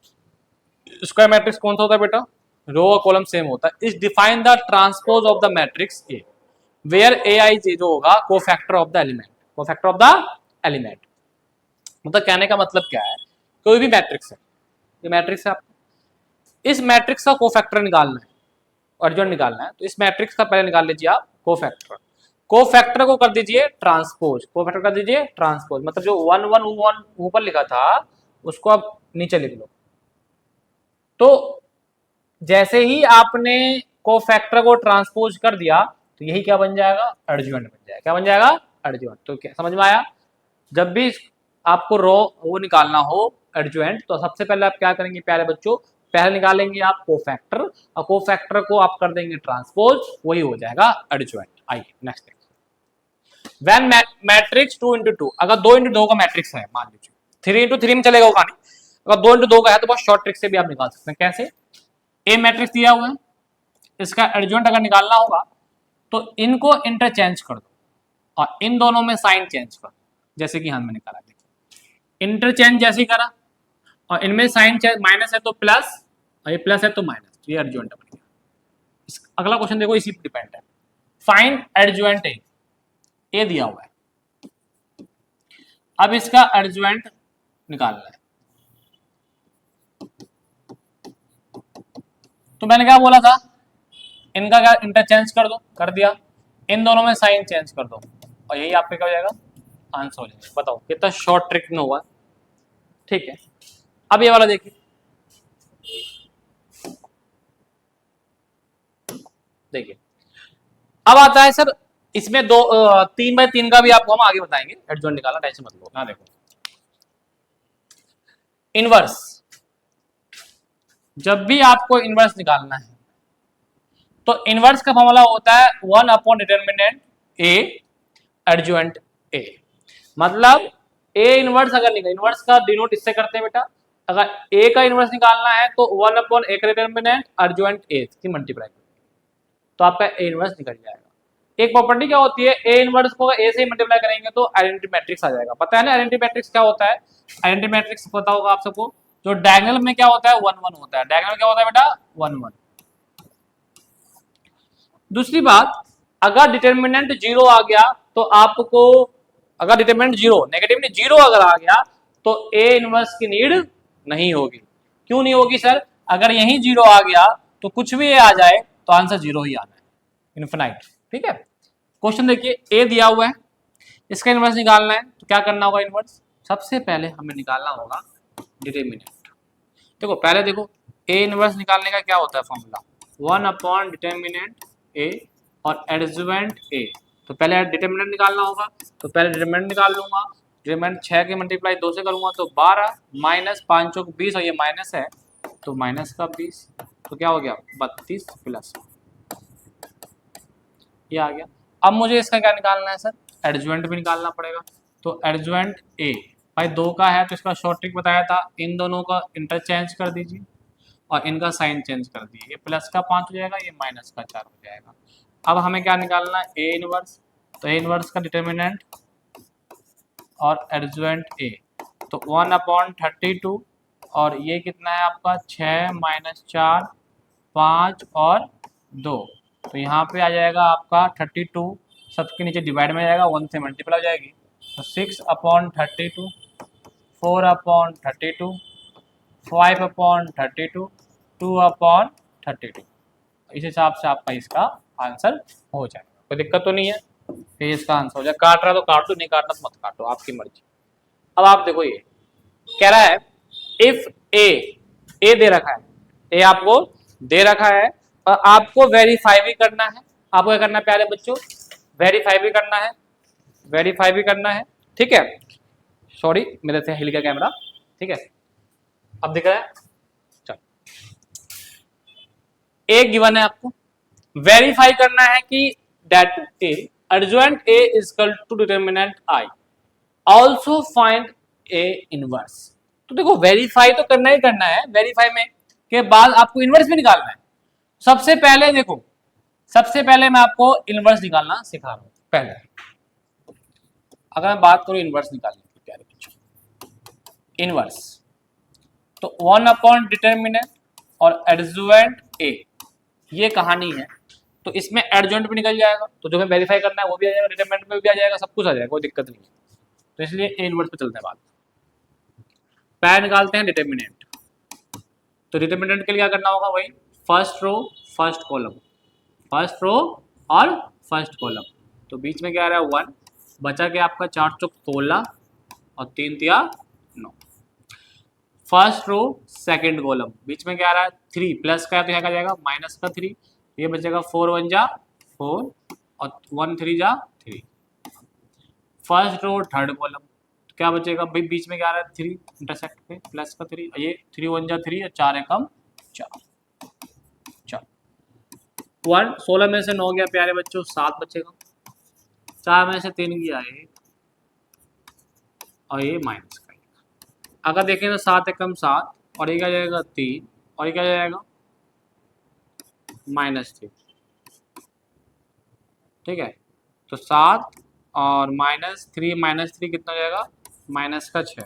Square matrix कौन सा होता है बेटा, रो और कॉलम सेम होता है। Is define the transpose of the matrix A where A I जो होगा cofactor of the element, cofactor of the element. मतलब कहने का मतलब क्या है, कोई भी मैट्रिक्स है, ये मैट्रिक्स है आपको, इस मैट्रिक्स का कोफैक्टर निकालना है, एडजॉइंट निकालना है, तो इस मैट्रिक्स का पहले निकाल लीजिए आप कोफैक्टर। कोफैक्टर को कर दीजिए ट्रांसपोज, कोफैक्टर कर दीजिए ट्रांसपोज, मतलब जो 1 1 1 ऊपर लिखा था उसको आप नीचे लिख लो। तो जैसे ही आपने कोफैक्टर को ट्रांसपोज कर दिया तो यही क्या बन जाएगा, एडजॉइंट बन जाएगा। क्या बन जाएगा, एडजॉइंट। तो क्या समझ में आया, जब भी आपको रो वो निकालना हो एडजॉइंट, तो सबसे पहले आप क्या करेंगे प्यारे बच्चों, पहले निकालेंगे आप कोफैक्टर, और कोफैक्टर को आप कर देंगे ट्रांसपोज, वही हो जाएगा एडजॉइंट। आइए नेक्स्ट देखिए। व्हेन मैट्रिक्स 2 into 2, अगर 2 into 2 का मैट्रिक्स है, मान लीजिए 3 into 3 में चलेगा वो कहानी, अगर 2 into 2 का है तो बहुत शॉर्ट ट्रिक से भी आप निकाल सकते हैं। कैसे, ए मैट्रिक्स दिया हुआ है, इसका एडजॉइंट अगर निकालना होगा तो इनको इंटरचेंज कर दो और इन दोनों में साइन चेंज कर दो, जैसे कि हमने निकाला, देखिए इंटरचेंज जैसे ही करा और इनमें साइन माइनस है तो प्लस और ये प्लस है तो माइनस, ये एडजॉइंट बन गया। अगला क्वेश्चन देखो, इसी पर डिपेंड है। फाइंड एडजॉइंट ए दिया हुआ है, अब इसका एडजॉइंट निकालना है। तो मैंने क्या बोला था, इनका क्या इंटरचेंज कर दो, कर दिया, इन दोनों में साइन चेंज कर दो और यही आपका क्या हो जाएगा, आंसर हो जाएगा। बताओ कितना शॉर्ट ट्रिक में हुआ, ठीक है। अब ये वाला देखिए, देखिए अब आता है सर, इसमें 3x3 का भी आपको हम आगे बताएंगे एडजॉइंट निकालना, टेंशन मत लो। ना देखो इनवर्स, जब भी आपको इनवर्स निकालना है तो इनवर्स का फॉर्मूला होता है 1 upon determinant A adjoint A. मतलब ए इनवर्स अगर निकाल, इनवर्स का डिनोट इससे करते हैं बेटा, अगर ए का इनवर्स निकालना है तो 1 अपॉन ए का डिटर्मिनेंट एडजॉइंट ए की मल्टीप्लाई, तो आपका ए इनवर्स निकल जाएगा। एक प्रॉपर्टी क्या होती है, ए इनवर्स को ए से मल्टीप्लाई करेंगे तो आइडेंटिटी मैट्रिक्स आ जाएगा। पता है ना आइडेंटिटी मैट्रिक्स क्या होता है, आइडेंटिटी मैट्रिक्स पता होगा आप सबको, जो डायगोनल में क्या होता है 1 1 होता है, डायगोनल क्या होता है बेटा 1 1। दूसरी बात, अगर डिटर्मिनेंट 0 आ गया तो आपको, अगर डिटर्मिनेंट 0 नेगेटिव नहीं 0 अगर आ गया तो ए इनवर्स की नीड नहीं होगी। क्यों नहीं होगी सर, अगर यही 0 आ गया तो कुछ भी ए आ जाए तो आंसर 0 ही आना है, इनफिनाइट। ठीक है, क्वेश्चन देखिए, ए दिया हुआ है, इसका इनवर्स निकालना है तो क्या करना होगा, इनवर्स सबसे पहले हमें निकालना होगा डिटर्मिनेंट। देखो पहले देखो, ए इनवर्स निकालने का क्या होता है फॉर्मूला, 1 अपॉन डिटर्मिनेंट ए और एडजॉइंट ए। तो पहले डिटर्मिनेंट निकालना होगा, तो पहले डिटर्मिनेंट निकाल लूंगा, डिटर्मिनेंट 6 के मल्टीप्लाई 2 से करूंगा तो 12 माइनस 5 चौक 20 और ये माइनस है तो माइनस का 20, तो क्या हो गया 32 प्लस ये आ गया। अब मुझे इसका क्या निकालना है सर, एडजॉइंट भी निकालना पड़ेगा। तो एडजॉइंट ए भाई 2 का है तो इसका शॉर्ट ट्रिक बताया था, इन दोनों का इंटरचेंज कर दीजिए और इनका साइन चेंज कर दिए, ये प्लस का 5 हो जाएगा, ये माइनस का 4 हो जाएगा। अब हमें क्या निकालना है, ए इनवर्स, तो ए इनवर्स का डिटर्मिनेंट और एडजॉइंट ए, तो 1 अपॉन 32 और ये कितना है आपका 6 माइनस 4 5 और 2, तो यहाँ पे आ जाएगा आपका 32, सबके नीचे डिवाइड में जाएगा, 1 से मल्टीप्लाई हो जाएगी, तो 6 अपॉन 32, 4 अपॉन 32, 5 अपॉन 32, 2 अपॉन 32। इस हिसाब से आपका इसका आंसर हो जाएगा, कोई दिक्कत तो नहीं है, फिर इसका आंसर हो जाए। काट रहा तो काट दो, नहीं काटना तो मत काटो, आपकी मर्जी। अब आप देखो, ये कह रहा है इफ ए दे रखा है, ए आपको दे रखा है और आपको वेरीफाई भी करना है। आपको क्या करना है प्यारे बच्चों, वेरीफाई भी करना है, वेरीफाई भी करना है, ठीक है। सॉरी मेरे से हिल गया कैमरा, ठीक है, अब दिख रहा है। चल, ए गिवन है आपको, वेरीफाई करना है कि that A adjoint A is equal to determinant I, also find A inverse। तो देखो वेरीफाई तो करना ही करना है, वेरीफाई में के बाद आपको इनवर्स भी निकालना है। सबसे पहले देखो, सबसे पहले मैं आपको इनवर्स निकालना सिखा रहा हूं। पहले अगर मैं बात करूं इनवर्स निकालने की, प्यारे बच्चों, इनवर्स तो 1 अपॉन डिटर्मिनेंट और एडजॉइंट ए, ये कहानी है। तो इसमें एडजॉइंट भी निकल जाएगा, तो जो हमें वेरीफाई करना है वो भी आ जाएगा, डिटरमिनेंट में भी आ जाएगा, सब कुछ आ जाएगा, कोई दिक्कत नहीं है। तो इसलिए ए इनवर्स पे चलते हैं बात। पहले निकालते हैं डिटरमिनेंट। तो डिटरमिनेंट के लिए क्या करना होगा, वही first row first column, first row और फर्स्ट कॉलम। तो बीच में क्या आ रहा है 1, बचा के आपका 4 चौक 16 और 3 तिया 9। फर्स्ट रो सेकंड कॉलम, बीच में क्या आ रहा है 3, प्लस का है तो यहाँ का जाएगा माइनस का 3, ये बचेगा 4 1 जा 4 और 1 3 जा 3। फर्स्ट रो थर्ड कॉलम, तो क्या बचेगा भाई, बीच में क्या आ रहा है 3 इंटरसेक्ट पे प्लस का 3, ये 3 1 जा 3 और 4 एकम 4 4 1 16 में से 9 गया प्यारे बच्चों, 7 बचेगा, 4 में से 3 गया 1 और ये माइनस का। अगर देखें तो 7 एकम 7 और ये क्या जाएगा 3 और ये क्या जाएगा -3, ठीक है। तो 7 और -3 कितना हो जाएगा, माइनस का 6।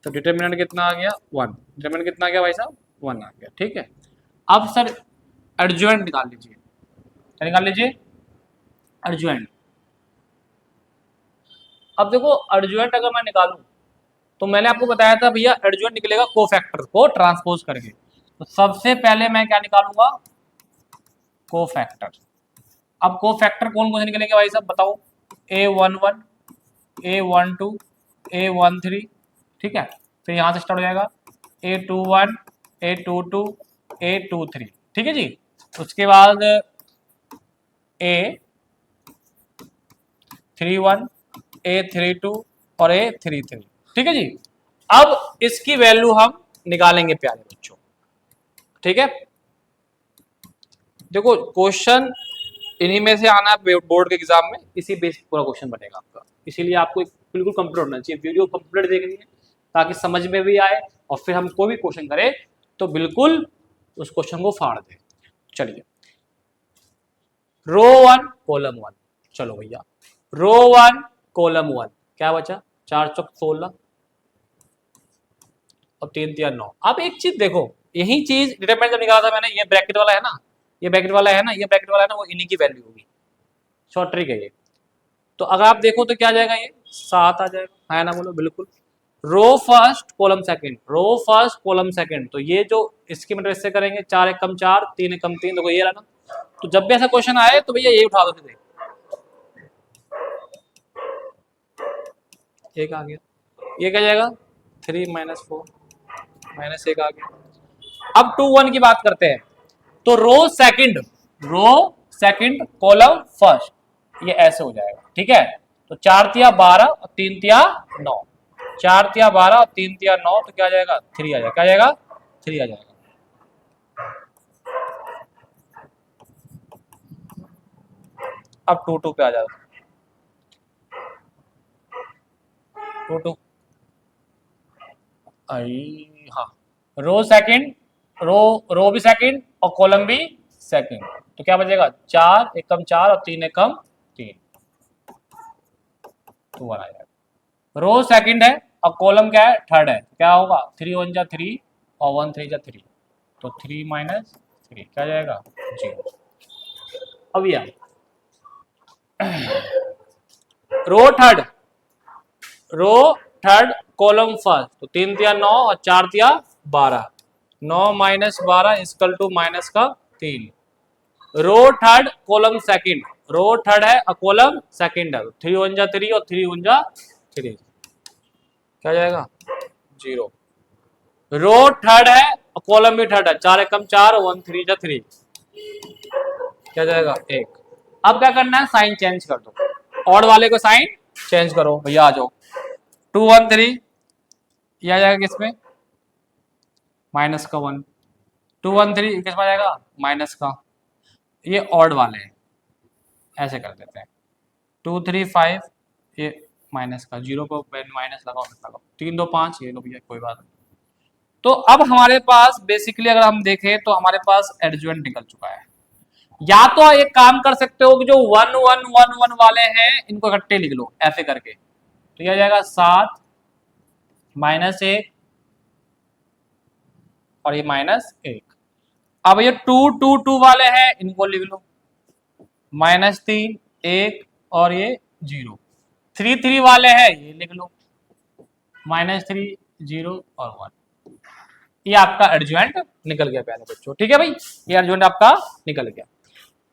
तो डिटरमिनेंट कितना आ गया 1, डिटरमिनेंट कितना आ गया भाई साहब 1 आ गया, ठीक है। अब सर एडजॉइंट निकाल लीजिए, क्या निकाल लीजिए एडजॉइंट। अब देखो एडजॉइंट अगर मैं निकालूं तो मैंने आपको बताया था भैया एडजॉइंट निकलेगा कोफैक्टर को ट्रांसपोज करके। तो सबसे पहले मैं क्या निकालूंगा, कोफैक्टर। अब कोफैक्टर कौन कौन से निकलेंगे भाई साहब बताओ, A11 A12 A13, ठीक है। फिर यहां से स्टार्ट हो जाएगा A21 A22 A23, ठीक है जी। उसके बाद A31 A32 और A33, ठीक है जी। अब इसकी वैल्यू हम निकालेंगे प्यारे बच्चों, ठीक है। देखो क्वेश्चन इन्हीं में से आना है बोर्ड के एग्जाम में, इसी बेस पूरा क्वेश्चन बनेगा आपका, इसीलिए आपको बिल्कुल कंप्लीट होना चाहिए, वीडियो कंप्लीट देखनी है ताकि समझ में भी आए और फिर हम कोई भी क्वेश्चन करें तो बिल्कुल उस क्वेश्चन को फाड़ दे। चलिए रो 1 कॉलम 1, चलो भैया रो 1 कॉलम 1 क्या बचा, 4 चौक 16 और 3 तिया 9। अब एक चीज देखो, यही चीज डिटरमिनेंट जब निकाला था मैंने, ये ब्रैकेट वाला है ना, ये ब्रैकेट वाला है ना, ये ब्रैकेट वाला है ना, वो इन्हीं की वैल्यू होगी, शॉर्ट ट्रिक है ये। तो अगर आप देखो तो क्या आ जाएगा, ये 7 आ जाएगा, है ना, बोलो बिल्कुल। रो फर्स्ट कॉलम सेकंड, रो फर्स्ट कॉलम सेकंड, तो ये जो इसकी मदद से करेंगे 4 एकम 4 3 एकम 3, देखो ये रहा ना। तो जब भी ऐसा क्वेश्चन आए तो भैया ये उठा दो सीधे, एक आ गया, ये क्या जाएगा 3 -4 -1 आ गया। अब 2 1 की बात करते हैं, तो रो सेकंड कॉलम फर्स्ट, ये ऐसे हो जाएगा, ठीक है। तो 4 तिया 12 और 3 तिया 9, 4 तिया 12 और 3 तिया 9, तो क्या आ जाएगा 3 आ जाएगा, क्या आ जाएगा 3 आ जाएगा। अब 2 2 पे आ जाएगा, 2 2 हाँ, रो सेकंड, रो भी सेकंड और कॉलम भी सेकंड, तो क्या बचेगा 4 एकम 4 और 3 एकम 3, तो 1 आ जाएगा। रो सेकंड है और कॉलम क्या है थर्ड है, क्या होगा 3 1 जा 3 और 1 3 जा 3, तो 3 -3 क्या जाएगा 0। अब यह रो थर्ड कॉलम फर्स्ट, तो 3 तिया 9 और 4 तिया 12, 9 -12 इक्वल टू माइनस का 3। Row third column second, row third है और कॉलम सेकंड है, 3 1 जा 3 और 3 1 जा 3, क्या जाएगा 0। रो थर्ड है और कॉलम भी थर्ड है, 4 एकम 4 और 1 3 जा 3, क्या जाएगा 1। अब क्या करना है, साइन चेंज कर दो, ऑड वाले को साइन चेंज करो भैया, आ जाओ 2 1 3, ये आ जाएगा किसमें माइनस का 1, 213 किस में आ जाएगा, माइनस का, ये ऑड वाले हैं, ऐसे कर देते हैं। 235 ये माइनस का, 0 को माइनस लगाओ, 3 2 5, ये लो भैया कोई बात नहीं। तो अब हमारे पास बेसिकली अगर हम देखें तो हमारे पास एडजॉइंट निकल चुका है। या तो एक काम कर सकते हो कि जो 1 1 1 1 वाले हैं इनको इकट्ठे लिख लो ऐसे करके, तो यह आ जाएगा 7 -1 और ये -1। अब ये 2 2 2 वाले हैं इनको लिख लो, -3 1 और ये 0। 3 3 वाले हैं ये लिख लो, -3 0 और 1। ये आपका एडजॉइंट निकल गया प्यारे बच्चों, ठीक है भाई, ये एडजॉइंट आपका निकल गया।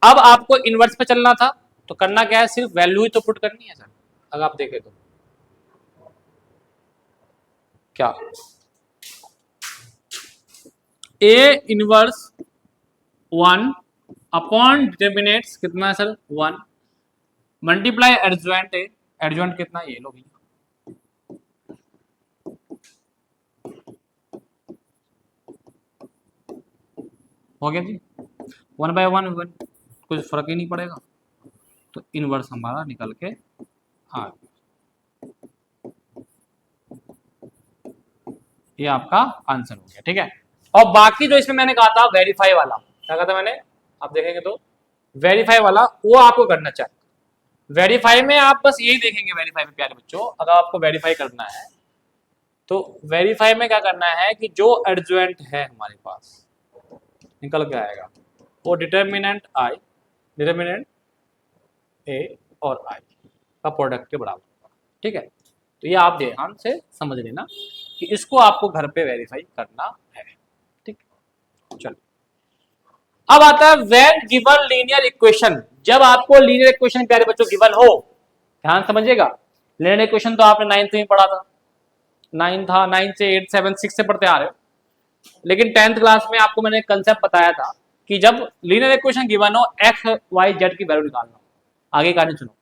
अब आपको इनवर्स पे चलना था, तो करना क्या है, सिर्फ वैल्यू ही तो पुट करनी है सर। अगर आप देखें तो क्या ए इनवर्स 1 अपॉन डिटर्मिनेट्स कितना है सर 1 मल्टीप्लाई एडजॉइंट, एडजॉइंट कितना, ये लो भैया, हो गया जी, 1/1 कुछ फर्क ही नहीं पड़ेगा, तो इनवर्स हमारा निकल के आ गया। ये आपका आंसर हो गया, ठीक है। और बाकी जो इसमें मैंने कहा था वेरीफाई वाला, क्या कहा था मैंने, आप देखेंगे तो वेरीफाई वाला वो आपको करना चाहिए। वेरीफाई में आप बस यही देखेंगे, वेरीफाई में प्यारे बच्चों अगर आपको वेरीफाई करना है तो वेरीफाई में क्या करना है कि जो एडजॉइंट है हमारे पास निकल के आएगा वो डिटर्मिनेंट आई, डिटर्मिनेंट ए और आई का प्रोडक्ट के बराबर होगा, ठीक है। तो ये आप ध्यान से समझ लेना कि इसको आपको घर पे वेरीफाई करना है, ठीक। चलो अब आता है व्हेन गिवन लीनियर इक्वेशन, जब आपको लीनियर इक्वेशन प्यारे बच्चों गिवन हो, ध्यान समझिएगा। लीनियर इक्वेशन तो आपने 9th में पढ़ा था, 9 था, 9 से 8 7 6 से पढ़ते आ रहे हो, लेकिन 10th क्लास में आपको मैंने कंसेप्ट बताया था कि जब लीनियर इक्वेशन गिवन हो एक्स वाई जेड की वैल्यू निकालना, आगे कहानी सुनो।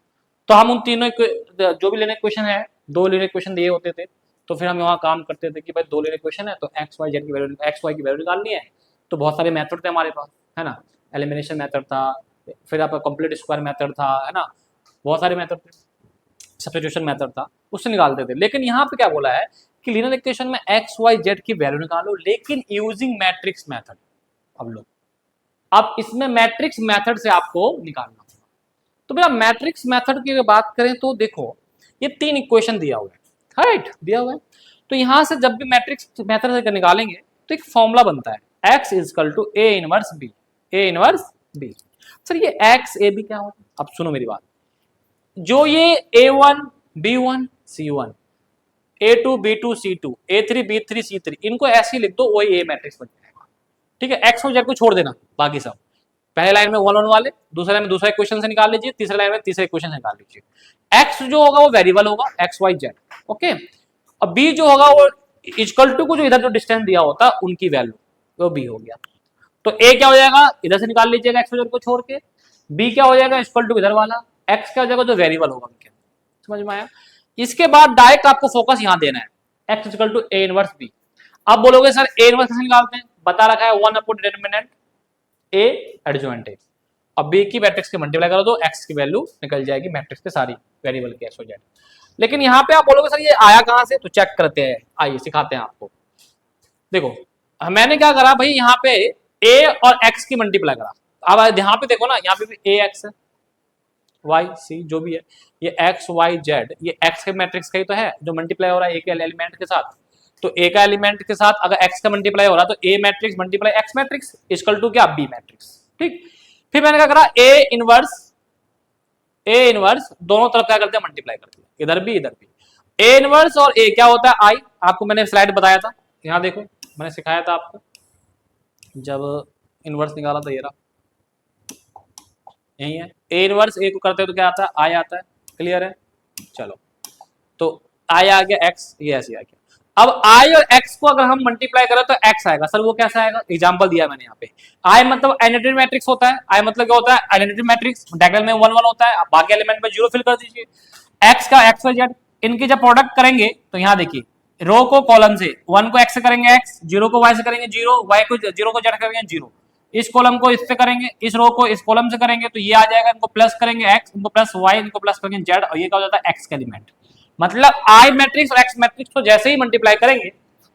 तो हम उन तीनों जो भी लीनियर इक्वेशन है, 2 लीनियर इक्वेशन दिए होते थे, तो फिर हम यहाँ काम करते थे कि भाई 2 लीनियर इक्वेशन है तो एक्स वाई जेड की वैल्यू, एक्स वाई की वैल्यू निकालनी है। तो बहुत सारे मेथड थे हमारे पास, है ना, एलिमिनेशन मेथड था, फिर आपका कंप्लीट स्क्वायर मेथड था, है ना, बहुत सारे मेथड थे, सब्स्टिट्यूशन मेथड था, उससे निकालते थे। लेकिन यहाँ पे क्या बोला है कि लीनियर इक्वेशन में एक्स वाई जेड की वैल्यू निकालो, लेकिन यूजिंग मैट्रिक्स मेथड। अब लो, अब इसमें मैट्रिक्स मेथड से आपको निकालना होगा। तो भैया मैट्रिक्स मेथड की बात करें तो देखो ये 3 इक्वेशन दिया हुआ है, राइट, दिया हुआ है। तो यहां से जब भी मैट्रिक्स मेथड से निकालेंगे तो एक फॉर्मूला बनता है x equal to A inverse B, A inverse B. Sir ये एक्स ए बी क्या होगा, अब सुनो मेरी बात, जो ये a1 b1 c1 a2 b2 c2 a3 b3 c3 इनको ऐसे ही लिख दो, वही ए मैट्रिक्स बन जाएगा, ठीक है। एक्स और जेड को छोड़ देना, बाकी सब पहले लाइन में 1 1 वाले, दूसरे लाइन में दूसरा इक्वेशन से निकाल लीजिए, तीसरे लाइन में तीसरे इक्वेशन से निकाल लीजिए। एक्स जो होगा वो वेरिएबल होगा, एक्स वाई जेड, ओके। अब बी जो होगा वो इक्वल टू को जो इधर जो डिस्टेंस दिया होता है उनकी वैल्यू, वो बी हो गया। तो ए क्या हो जाएगा, इधर से निकाल लीजिएगा एक्स वाई जेड को छोड़ के, बी क्या हो जाएगा इक्वल टू इधर वाला, एक्स क्या हो जाएगा जो वेरिएबल होगा उनके, समझ में आया। इसके बाद डायरेक्ट आपको फोकस यहां देना है, X equal to A inverse B. अब बोलोगे सर ए इनवर्स कैसे निकालते हैं, बता रखा है 1 upon determinant A adjoint A. अब बी की मैट्रिक्स के मल्टीप्लाई करो तो एक्स की वैल्यू निकल जाएगी मैट्रिक्स के सारी वेरिएबल के एक्स और जेड। लेकिन यहाँ पे आप बोलोगे सर ये आया कहां से, तो चेक करते हैं, आइए सिखाते हैं आपको। देखो मैंने क्या करा भाई, यहाँ पे ए और एक्स की मल्टीप्लाई करा। अब यहाँ पे देखो ना, यहाँ पे भी ए एक्स है, वाई सी जो भी है, ये एक्स वाई जेड, ये एक्स के मैट्रिक्स का ही तो है जो मल्टीप्लाई हो रहा है ए के एलिमेंट के साथ। तो ए का एलिमेंट के साथ अगर एक्स का मल्टीप्लाई हो रहा है तो A matrix multiply X matrix equal to क्या, बी मैट्रिक्स, ठीक। फिर मैंने क्या करा, ए इनवर्स दोनों तरफ क्या करते हैं, मल्टीप्लाई करते हैं, इधर भी इधर भी। ए इनवर्स और ए क्या होता है, आई, आपको मैंने स्लाइड बताया था, यहाँ देखो मैंने सिखाया था आपको जब इनवर्स निकाला था, ये रहा यही है। ए इनवर्स ए को करते हैं तो क्या आता है, आई आता है, क्लियर है। चलो तो आई आ गया, एक्स ये ऐसे आ गया। अब आई और एक्स को अगर हम मल्टीप्लाई करें तो एक्स आएगा, सर वो कैसा आएगा, एग्जांपल दिया मैंने यहाँ पे। आई मतलब एनालिटिक मैट्रिक्स होता है, आई मतलब क्या होता है, एनालिटिक मैट्रिक्स, डायगोनल में 1 1 होता है, बाकी एलिमेंट में 0 फिल कर दीजिए। एक्स का एक्स वाई जेड, इनके जब प्रोडक्ट करेंगे तो यहाँ देखिए रो को कॉलम से 1 को x से करेंगे x, 0 को y से करेंगे 0, y को 0 को z करेंगे 0, इस कॉलम को इससे करेंगे, इस रो को इस कॉलम से करेंगे तो ये आ जाएगा, इनको प्लस करेंगे x, इनको प्लस y, इनको प्लस करेंगे z, और ये क्या हो जाता है x का एलिमेंट। मतलब I मैट्रिक्स और x मैट्रिक्स को जैसे ही मल्टीप्लाई करेंगे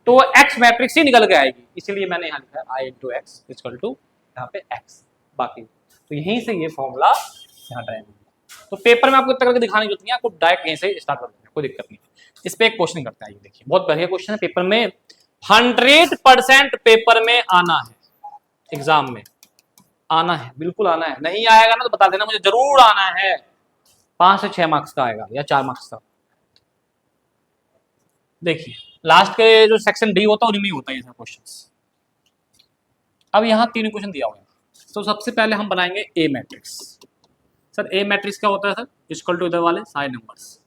तो वो x मैट्रिक्स ही निकल के आएगी, इसीलिए मैंने यहाँ लिखा है I into X equal to यहाँ पे x। बाकी तो यहीं से ये फॉर्मूला यहाँ ड्राइव होगा। तो पेपर में आपको इतना करके दिखाने की जरूरत नहीं है, आपको डायरेक्ट यहीं से स्टार्ट कर देंगे, कोई दिक्कत नहीं। इस पे एक क्वेश्चन करते हैं, ये देखिए बहुत बढ़िया क्वेश्चन है, पेपर में 100% पेपर में आना है, एग्जाम में आना है, बिल्कुल आना है। नहीं आएगा ना तो बता देना मुझे, जरूर आना है। 5 से 6 मार्क्स का आएगा या 4 मार्क्स का। देखिए लास्ट के जो सेक्शन डी होता है उनमें होता है ये क्वेश्चन। अब यहाँ 3 क्वेश्चन दिया हुआ है, तो सबसे पहले हम बनाएंगे ए मैट्रिक्स। सर ए मैट्रिक्स क्या होता है सर? इक्वल टू इधर वाले सारे नंबर्स,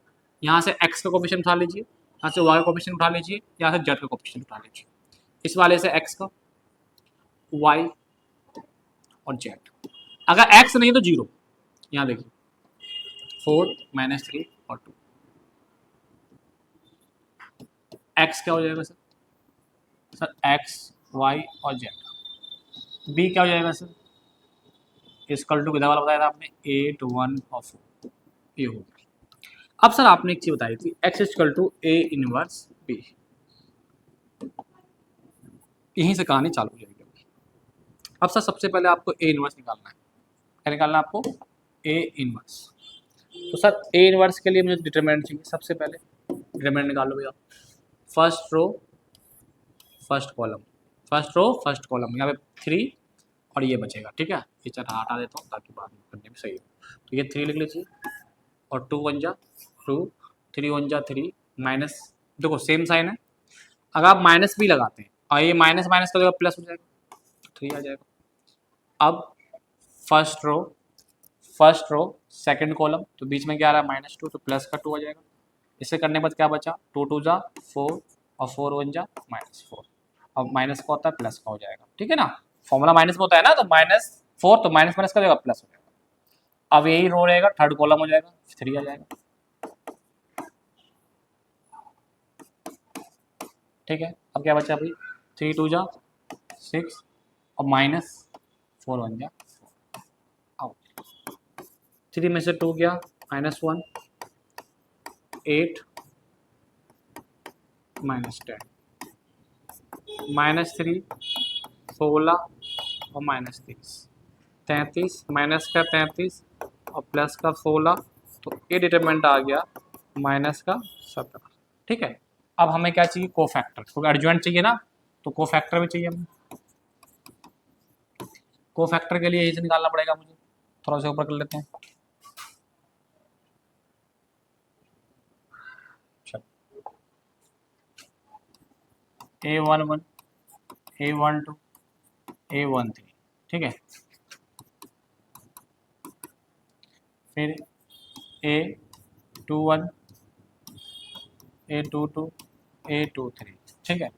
यहाँ से x का कोफिशिएंट उठा लीजिए, यहाँ से y का कोफिशिएंट उठा लीजिए, यहाँ से z का कोफिशिएंट उठा लीजिए। इस वाले से x का, y और z। अगर x नहीं तो 0, यहाँ देखिए 4 -3 और 2। x क्या हो जाएगा सर? सर x, y और z। b क्या हो जाएगा सर? इक्वल टू किधर वाला बताया था आपने? 8 1 और 4, ये हो गया। अब सर आपने एक चीज बताई थी, x equal to a inverse b, यहीं से कहानी चालू हो जाएगी। अब सर सबसे पहले आपको a इनवर्स निकालना है। क्या निकालना है आपको? a inverse. तो सर a इनवर्स के लिए मुझे डिटरमिनेंट चाहिए। सबसे पहले डिटरमिनेंट निकाल लो भैया। First row first column, first row first column, यहाँ पे 3 और ये बचेगा, ठीक है। ये चला हटा देता हूँ ताकि बाद में करने में सही हो। तो ये 3 लिख लीजिए और 2 1 जा 2, 3 1 जा 3, माइनस, देखो सेम साइन है, अगर आप माइनस भी लगाते हैं और ये माइनस माइनस का जगह प्लस हो जाएगा, 3 आ जाएगा। अब फर्स्ट रो सेकंड कॉलम, तो बीच में क्या आ रहा है? -2, तो प्लस का 2 आ जाएगा। इसे करने के बाद क्या बचा? 2 2 जा 4 और 4 1 जा -4। अब माइनस का होता है प्लस का हो जाएगा, ठीक है ना। फॉर्मूला माइनस में होता है ना, तो -4, तो माइनस माइनस का जगह प्लस हो जाएगा। अब यही रो रहेगा, थर्ड कॉलम हो जाएगा, 3 आ जाएगा, ठीक है। अब क्या बचा भाई? 3 2 जा 6 और -4 1 जा 4। आउट। 3 में से 2 गया -1, 8 -10, -3 16 और -30, 33, माइनस का 33 और प्लस का 16, तो ये डिटरमिनेंट आ गया माइनस का 17, ठीक है। अब हमें क्या चाहिए? कोफैक्टर, क्योंकि एडजॉइंट चाहिए ना, तो कोफैक्टर भी चाहिए हमें। कोफैक्टर के लिए यही से निकालना पड़ेगा मुझे, थोड़ा सा ऊपर कर लेते हैं। A11 A12 A13, ठीक है। फिर A21 A22 A23, ठीक है।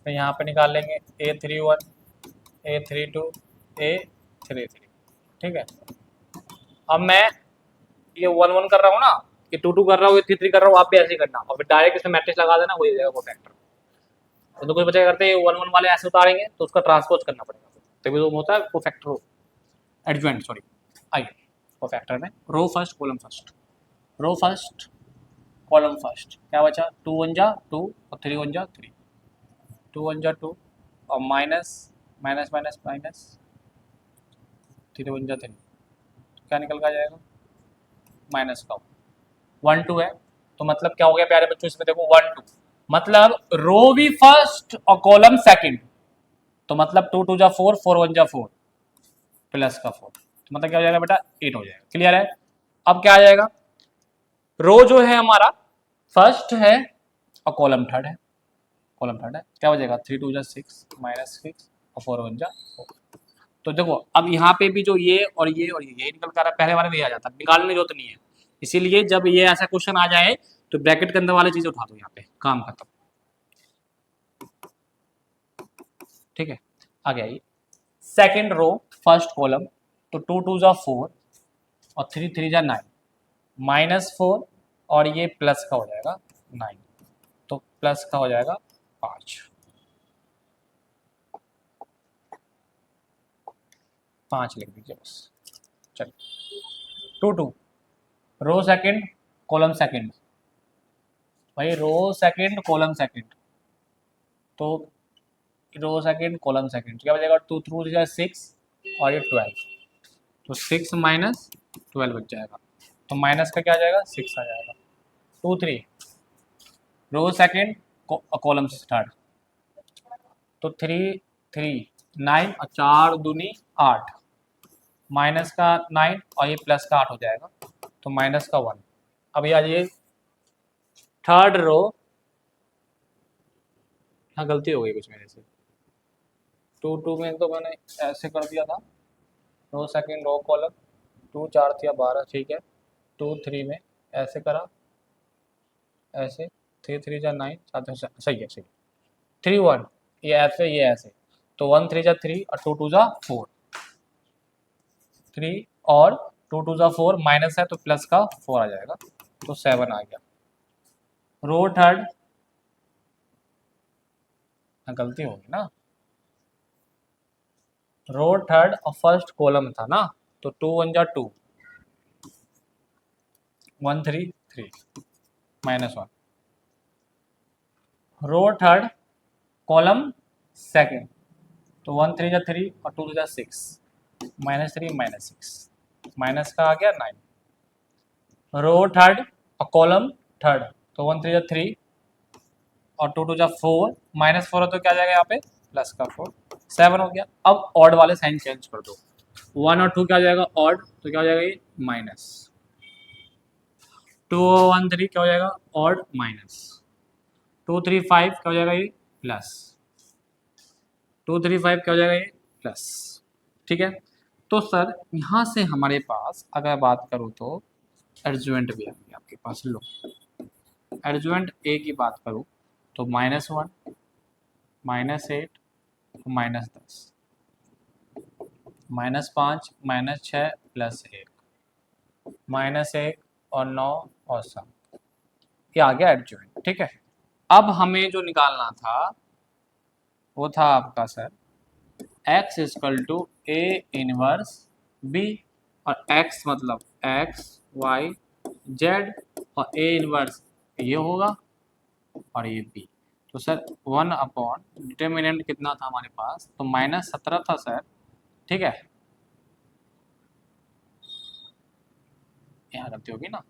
तो यहाँ पे निकाल लेंगे A31 A32 A33, ठीक है। अब मैं ये 1 1 कर रहा हूँ ना, ये 2 2 कर रहा हूँ, ये 3 3 कर रहा हूँ, आप भी ऐसे ही करना और फिर डायरेक्ट इसमें मैट्रिक्स लगा देना, वही जाएगा कोफैक्टर। तो कुछ बच्चे करते हैं 1 1 वाले ऐसे उतारेंगे तो उसका ट्रांसपोज करना पड़ेगा, तभी तो होता है कोफैक्टर, एडजॉइंट, सॉरी। आइए कोफैक्टर में रो first column first, row first column first, क्या बचा? 2 1 जा 2 और 3 1 जा 3, 2 1 जा 2 और माइनस माइनस माइनस माइनस 3 1 जा 3, क्या निकल कर जाएगा? माइनस का 1 2 है, तो मतलब क्या हो गया प्यारे बच्चों? इसमें देखो 1 2, मतलब रो भी फर्स्ट और कॉलम सेकंड, तो मतलब 2 2 जा 4 4 1 जा 4 प्लस का 4, तो मतलब क्या हो जाएगा बेटा? 8 हो जाएगा। क्लियर है? अब क्या आ जाएगा? रो जो है हमारा फर्स्ट है और कॉलम थर्ड है, कॉलम थर्ड है, क्या हो जाएगा? 3 2 जा 6 -6 और 4 1 जा 4। तो देखो अब यहाँ पे भी जो ये और ये और ये निकल कर पहले वाले में आ जाता है, निकालने की जरूरत नहीं है। इसीलिए जब ये ऐसा क्वेश्चन आ जाए तो ब्रैकेट के अंदर वाली चीज उठा दो, यहाँ पे काम खत्म, ठीक है। आगे आइए, सेकेंड रो फर्स्ट कॉलम, तो 2 2 जा 4 और 3 3 जा 9, -4 और ये प्लस का हो जाएगा 9, तो प्लस का हो जाएगा 5, 5 लिख दीजिए बस। चलिए 2 रो सेकंड कॉलम सेकंड, भाई रो सेकंड कॉलम सेकंड, तो रो सेकंड कॉलम सेकंड क्या बचेगा, 2 थ्रू 6 और ये 12, तो 6 माइनस 12 बच जाएगा, तो माइनस का क्या आ जाएगा 6 आ जाएगा। 2 3 रो सेकंड कॉलम थर्ड, तो 3 3 9 और 4 दूनी 8, माइनस का 9 और ये प्लस का 8 हो जाएगा, तो माइनस का 1। अब ये आ जाइए थर्ड रो, हाँ गलती हो गई कुछ मेरे से, 2 में तो मैंने ऐसे कर दिया था, रो सेकंड रो कॉलम, 2 4 या 12 ठीक है, 2 3 में ऐसे करा, ऐसे 3 3 जा 9 सही है, सही 3 1 ये ऐसे, तो 1 3 जा 3 और 2 2 जा 4, 3 और 2 2 जा 4, माइनस है तो प्लस का 4 आ जाएगा, तो 7 आ गया। रो थर्ड, गलती होगी ना, रो थर्ड और फर्स्ट कॉलम था ना, तो 2 1 जा 2, 1 3 3 minus 1, row third column second, तो 1 3 जा 3 और 2 2 जा 6, माइनस 3 माइनस 6, माइनस का आ गया 9, रो थर्ड और कॉलम थर्ड, तो 1 3 जा 3 और 2 2 जा 4, माइनस 4 है तो क्या आ जाएगा यहाँ पे प्लस का 4, 7 हो गया। अब ऑड वाले साइन चेंज कर दो, 1 और 2 क्या हो जाएगा ऑड, तो क्या हो जाएगा ये माइनस, 2 1 3 क्या हो जाएगा ऑड माइनस, 2 3 5 क्या हो जाएगा ये प्लस, 2 3 5 क्या हो जाएगा ये प्लस, ठीक है। तो सर यहाँ से हमारे पास अगर बात करूँ तो एडजॉइंट भी आ गया आपके पास, लो एडजॉइंट ए की बात करूँ तो -1 -8 -10 -5 -6 +1 -1 और 9 और 7, ये आ गया एडजॉइंट, ठीक है। अब हमें जो निकालना था वो था आपका sir x = A inverse B, और x मतलब x y z, और A इनवर्स ये होगा और ये B, तो सर 1 डिटर्मिनेंट कितना था हमारे पास, तो -17 था सर, ठीक है। यहाँ गलती होगी ना,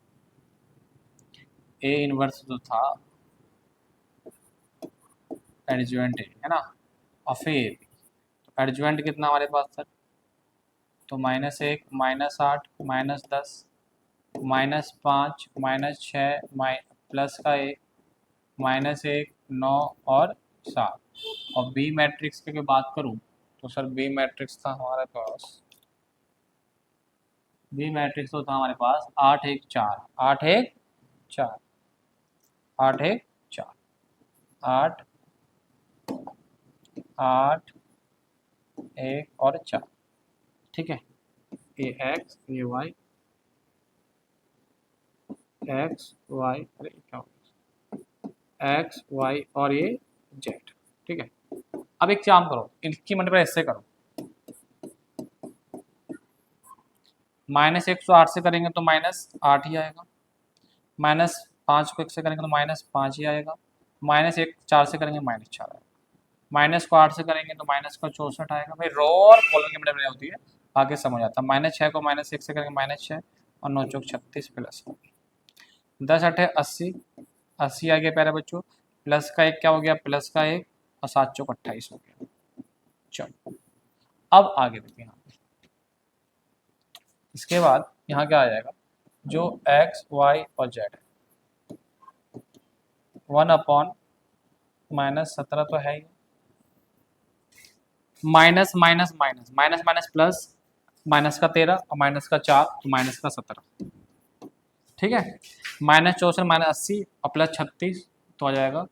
A इनवर्स जो था एडजॉइंट है ना, और फिर एडजॉइंट कितना हमारे पास सर, तो -1 -8 -10 -5 -6 प्लस का 1 -1 9 और 7, और बी मैट्रिक्स की बात करूं तो सर बी मैट्रिक्स था हमारे पास, बी मैट्रिक्स तो था हमारे पास 8 1 4 8 1 4 8 1 4 8 8 1 और 4, ठीक है। ये एक्स ये वाई, एक्स वाई, अरे क्या एक्स वाई और ये जेड, ठीक है। अब एक काम करो, इनकी मल्टीप्लाई इससे करो, -108 से करेंगे तो -8 ही आएगा, -5 को 1 से करेंगे तो -5 ही आएगा, -1 4 से करेंगे -4 आएगा, माइनस को 8 से करेंगे तो माइनस का 64 आएगा। भाई रो और कॉलम की मल्टीप्लाई होती है, आगे समझ आता है। -6 को -1 से करेंगे -6 और 9 चौक 36 प्लस 10 8 80, 80 आ गया प्यारे बच्चों, प्लस का 1 क्या हो गया प्लस का 1 और 7 चौक 28 हो गया। चलो अब आगे देखिए, यहाँ इसके बाद यहाँ क्या आ जाएगा, जो x y और z है 1/-17 तो है ही, minus minus minus minus minus plus, minus का 13 और माइनस का 4 तो माइनस का 17, ठीक है। -64 -80 और प्लस 36 तो आ जाएगा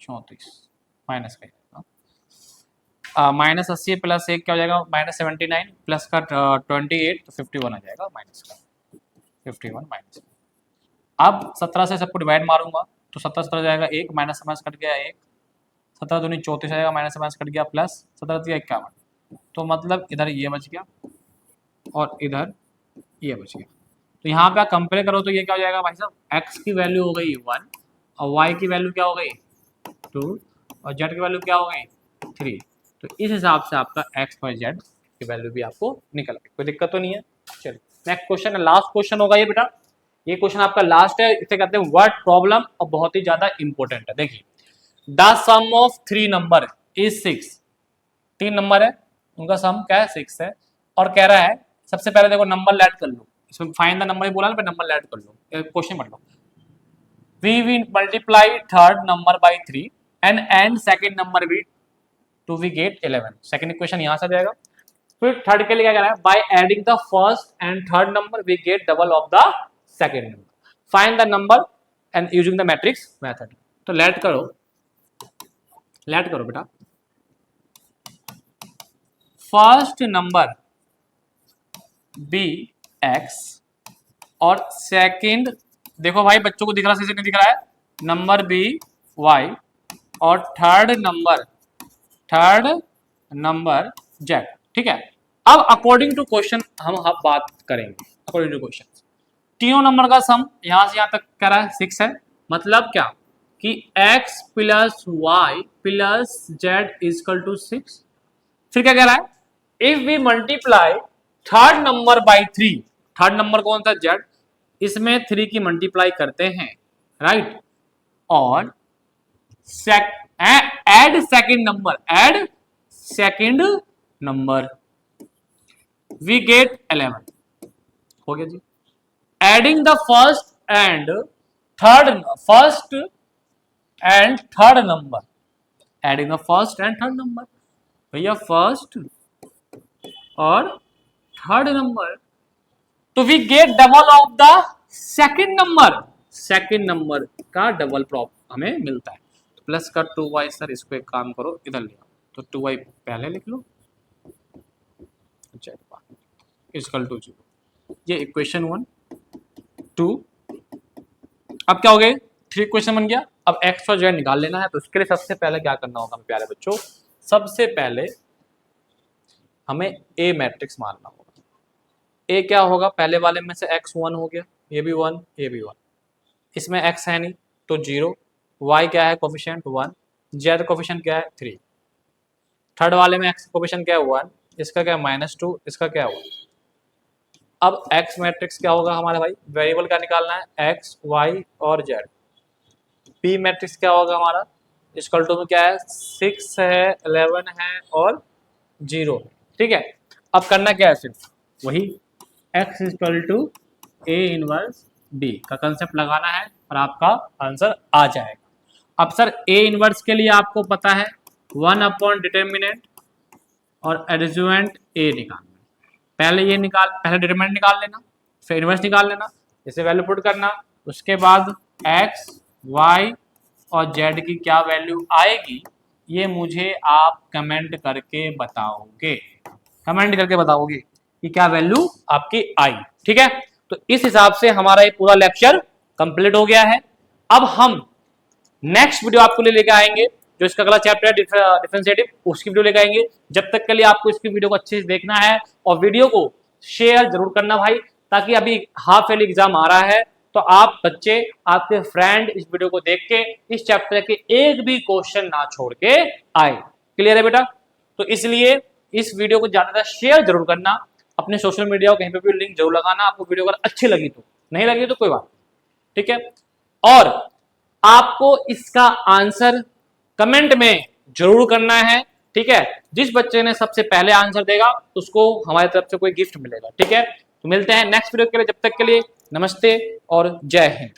34, माइनस का -80 प्लस 1 क्या हो जाएगा -79 प्लस का 28 तो 51 आ जाएगा, माइनस का 51 माइनस। अब 17 से सबको डिवाइड मारूंगा तो 17 17 जाएगा 1, माइनस से माइनस कट गया 1, 17 दूनी 34 आएगा, माइनस से माइनस कट गया प्लस 17 3 51, तो मतलब इधर ये बच गया और इधर ये बच गया। तो यहाँ पे आप कंपेयर करो तो ये क्या हो जाएगा भाई साहब, x की वैल्यू हो गई 1 और y की वैल्यू क्या हो गई 2 और z की वैल्यू क्या हो गई 3। तो इस हिसाब से आपका x और z की वैल्यू भी आपको निकल गई, कोई दिक्कत तो नहीं है। चलिए नेक्स्ट क्वेश्चन, लास्ट क्वेश्चन होगा ये बेटा, ये क्वेश्चन आपका लास्ट है, इसे कहते हैं वर्ड प्रॉब्लम और बहुत ही ज्यादा इंपॉर्टेंट है। देखिए, the sum of 3 number is 6, 3 number है उनका सम क्या है 6 है, और कह रहा है सबसे पहले देखो नंबर ऐड कर लो, इसमें फाइंड द नंबर ही बोला ना, नंबर ऐड कर लो, क्वेश्चन पढ़ लो। We will multiply third number by 3 and second number with two we get 11। Second equation यहां से आ जाएगा। फिर थर्ड के लिए क्या कह रहा है, by adding the first and third number we gate double of the second number, find the number and using the matrix method. तो लेट करो बेटा, फर्स्ट नंबर बी एक्स और सेकंड, देखो भाई बच्चों को दिख रहा है नहीं दिख रहा है, नंबर बी वाई और थर्ड नंबर जेड। ठीक है, अब अकॉर्डिंग टू क्वेश्चन हम बात करेंगे। अकॉर्डिंग टू क्वेश्चन तीनों नंबर का सम यहां से यहां तक कह रहा है 6 है, मतलब क्या कि x plus Y plus Z equal to 6। फिर क्या कह रहा है, if we multiply third number by 3, third number कौन सा जेड, इसमें 3 की मल्टीप्लाई करते हैं, राइट, और add second number we get 11। हो गया जी। Adding the first and third number, adding the first and third number, भैया फर्स्ट और थर्ड नंबर, तो वी gate double of the second number का डबल प्रॉप हमें मिलता है। तो प्लस का 2y, सर इसको एक काम करो इधर ले आओ, तो 2y पहले लिख लो, इक्वल टू 0, ये इक्वेशन 1 2। अब क्या हो गए, 3 इक्वेशन बन गया। अब x और z निकाल लेना है, तो उसके लिए सबसे पहले क्या करना होगा प्यारे बच्चों, सबसे पहले हमें a मैट्रिक्स मारना होगा। a क्या होगा, पहले वाले में से x 1 हो गया, ये भी 1 ये भी 1, इसमें x है नहीं तो 0, y क्या है कोफिशिएंट 1, z कोफिशिएंट क्या है 3, थर्ड वाले में x कोफिशिएंट क्या है 1, इसका क्या है -2, इसका क्या है 1। अब x मैट्रिक्स क्या होगा हमारा भाई, वेरिएबल क्या निकालना है x y और z। p मैट्रिक्स क्या होगा हमारा, इक्वल टू में क्या है 6 है 11 है और 0। ठीक है, अब करना क्या है, सिर्फ वही x equal to a inverse b का कंसेप्ट लगाना है और आपका आंसर आ जाएगा। अब सर a इनवर्स के लिए आपको पता है 1 अपॉन डिटर्मिनेंट और एडजुवेंट a निकालना। पहले डिटरमिनेंट निकाल लेना, फिर इनवर्स निकाल लेना, इसे वैल्यू पुट करना, उसके बाद x y और z की क्या वैल्यू आएगी ये मुझे आप कमेंट करके बताओगे, कि क्या वैल्यू आपकी आई। ठीक है, तो इस हिसाब से हमारा ये पूरा लेक्चर कंप्लीट हो गया है। अब हम नेक्स्ट वीडियो आपको लेके आएंगे, जो इसका अगला चैप्टर है डिफरेंशिएटिव, उसकी वीडियो लेके आएंगे। जब तक के लिए आपको इसकी वीडियो को अच्छे से देखना है और वीडियो को शेयर जरूर करना भाई, ताकि अभी हाफ ईयरली एग्जाम आ रहा है तो आप बच्चे, आपके फ्रेंड इस वीडियो को देख के इस चैप्टर के एक भी क्वेश्चन ना छोड़ के आए। क्लियर है बेटा? तो इसलिए इस वीडियो को ज्यादातर शेयर जरूर करना, अपने सोशल मीडिया को कहीं पे भी लिंक जरूर लगाना। आपको वीडियो अगर अच्छी लगी तो, नहीं लगी तो कोई बात नहीं, ठीक है। और आपको इसका आंसर कमेंट में जरूर करना है, ठीक है। जिस बच्चे ने सबसे पहले आंसर देगा उसको हमारी तरफ से कोई गिफ्ट मिलेगा, ठीक है। तो मिलते हैं नेक्स्ट वीडियो के लिए, जब तक के लिए नमस्ते और जय हिंद।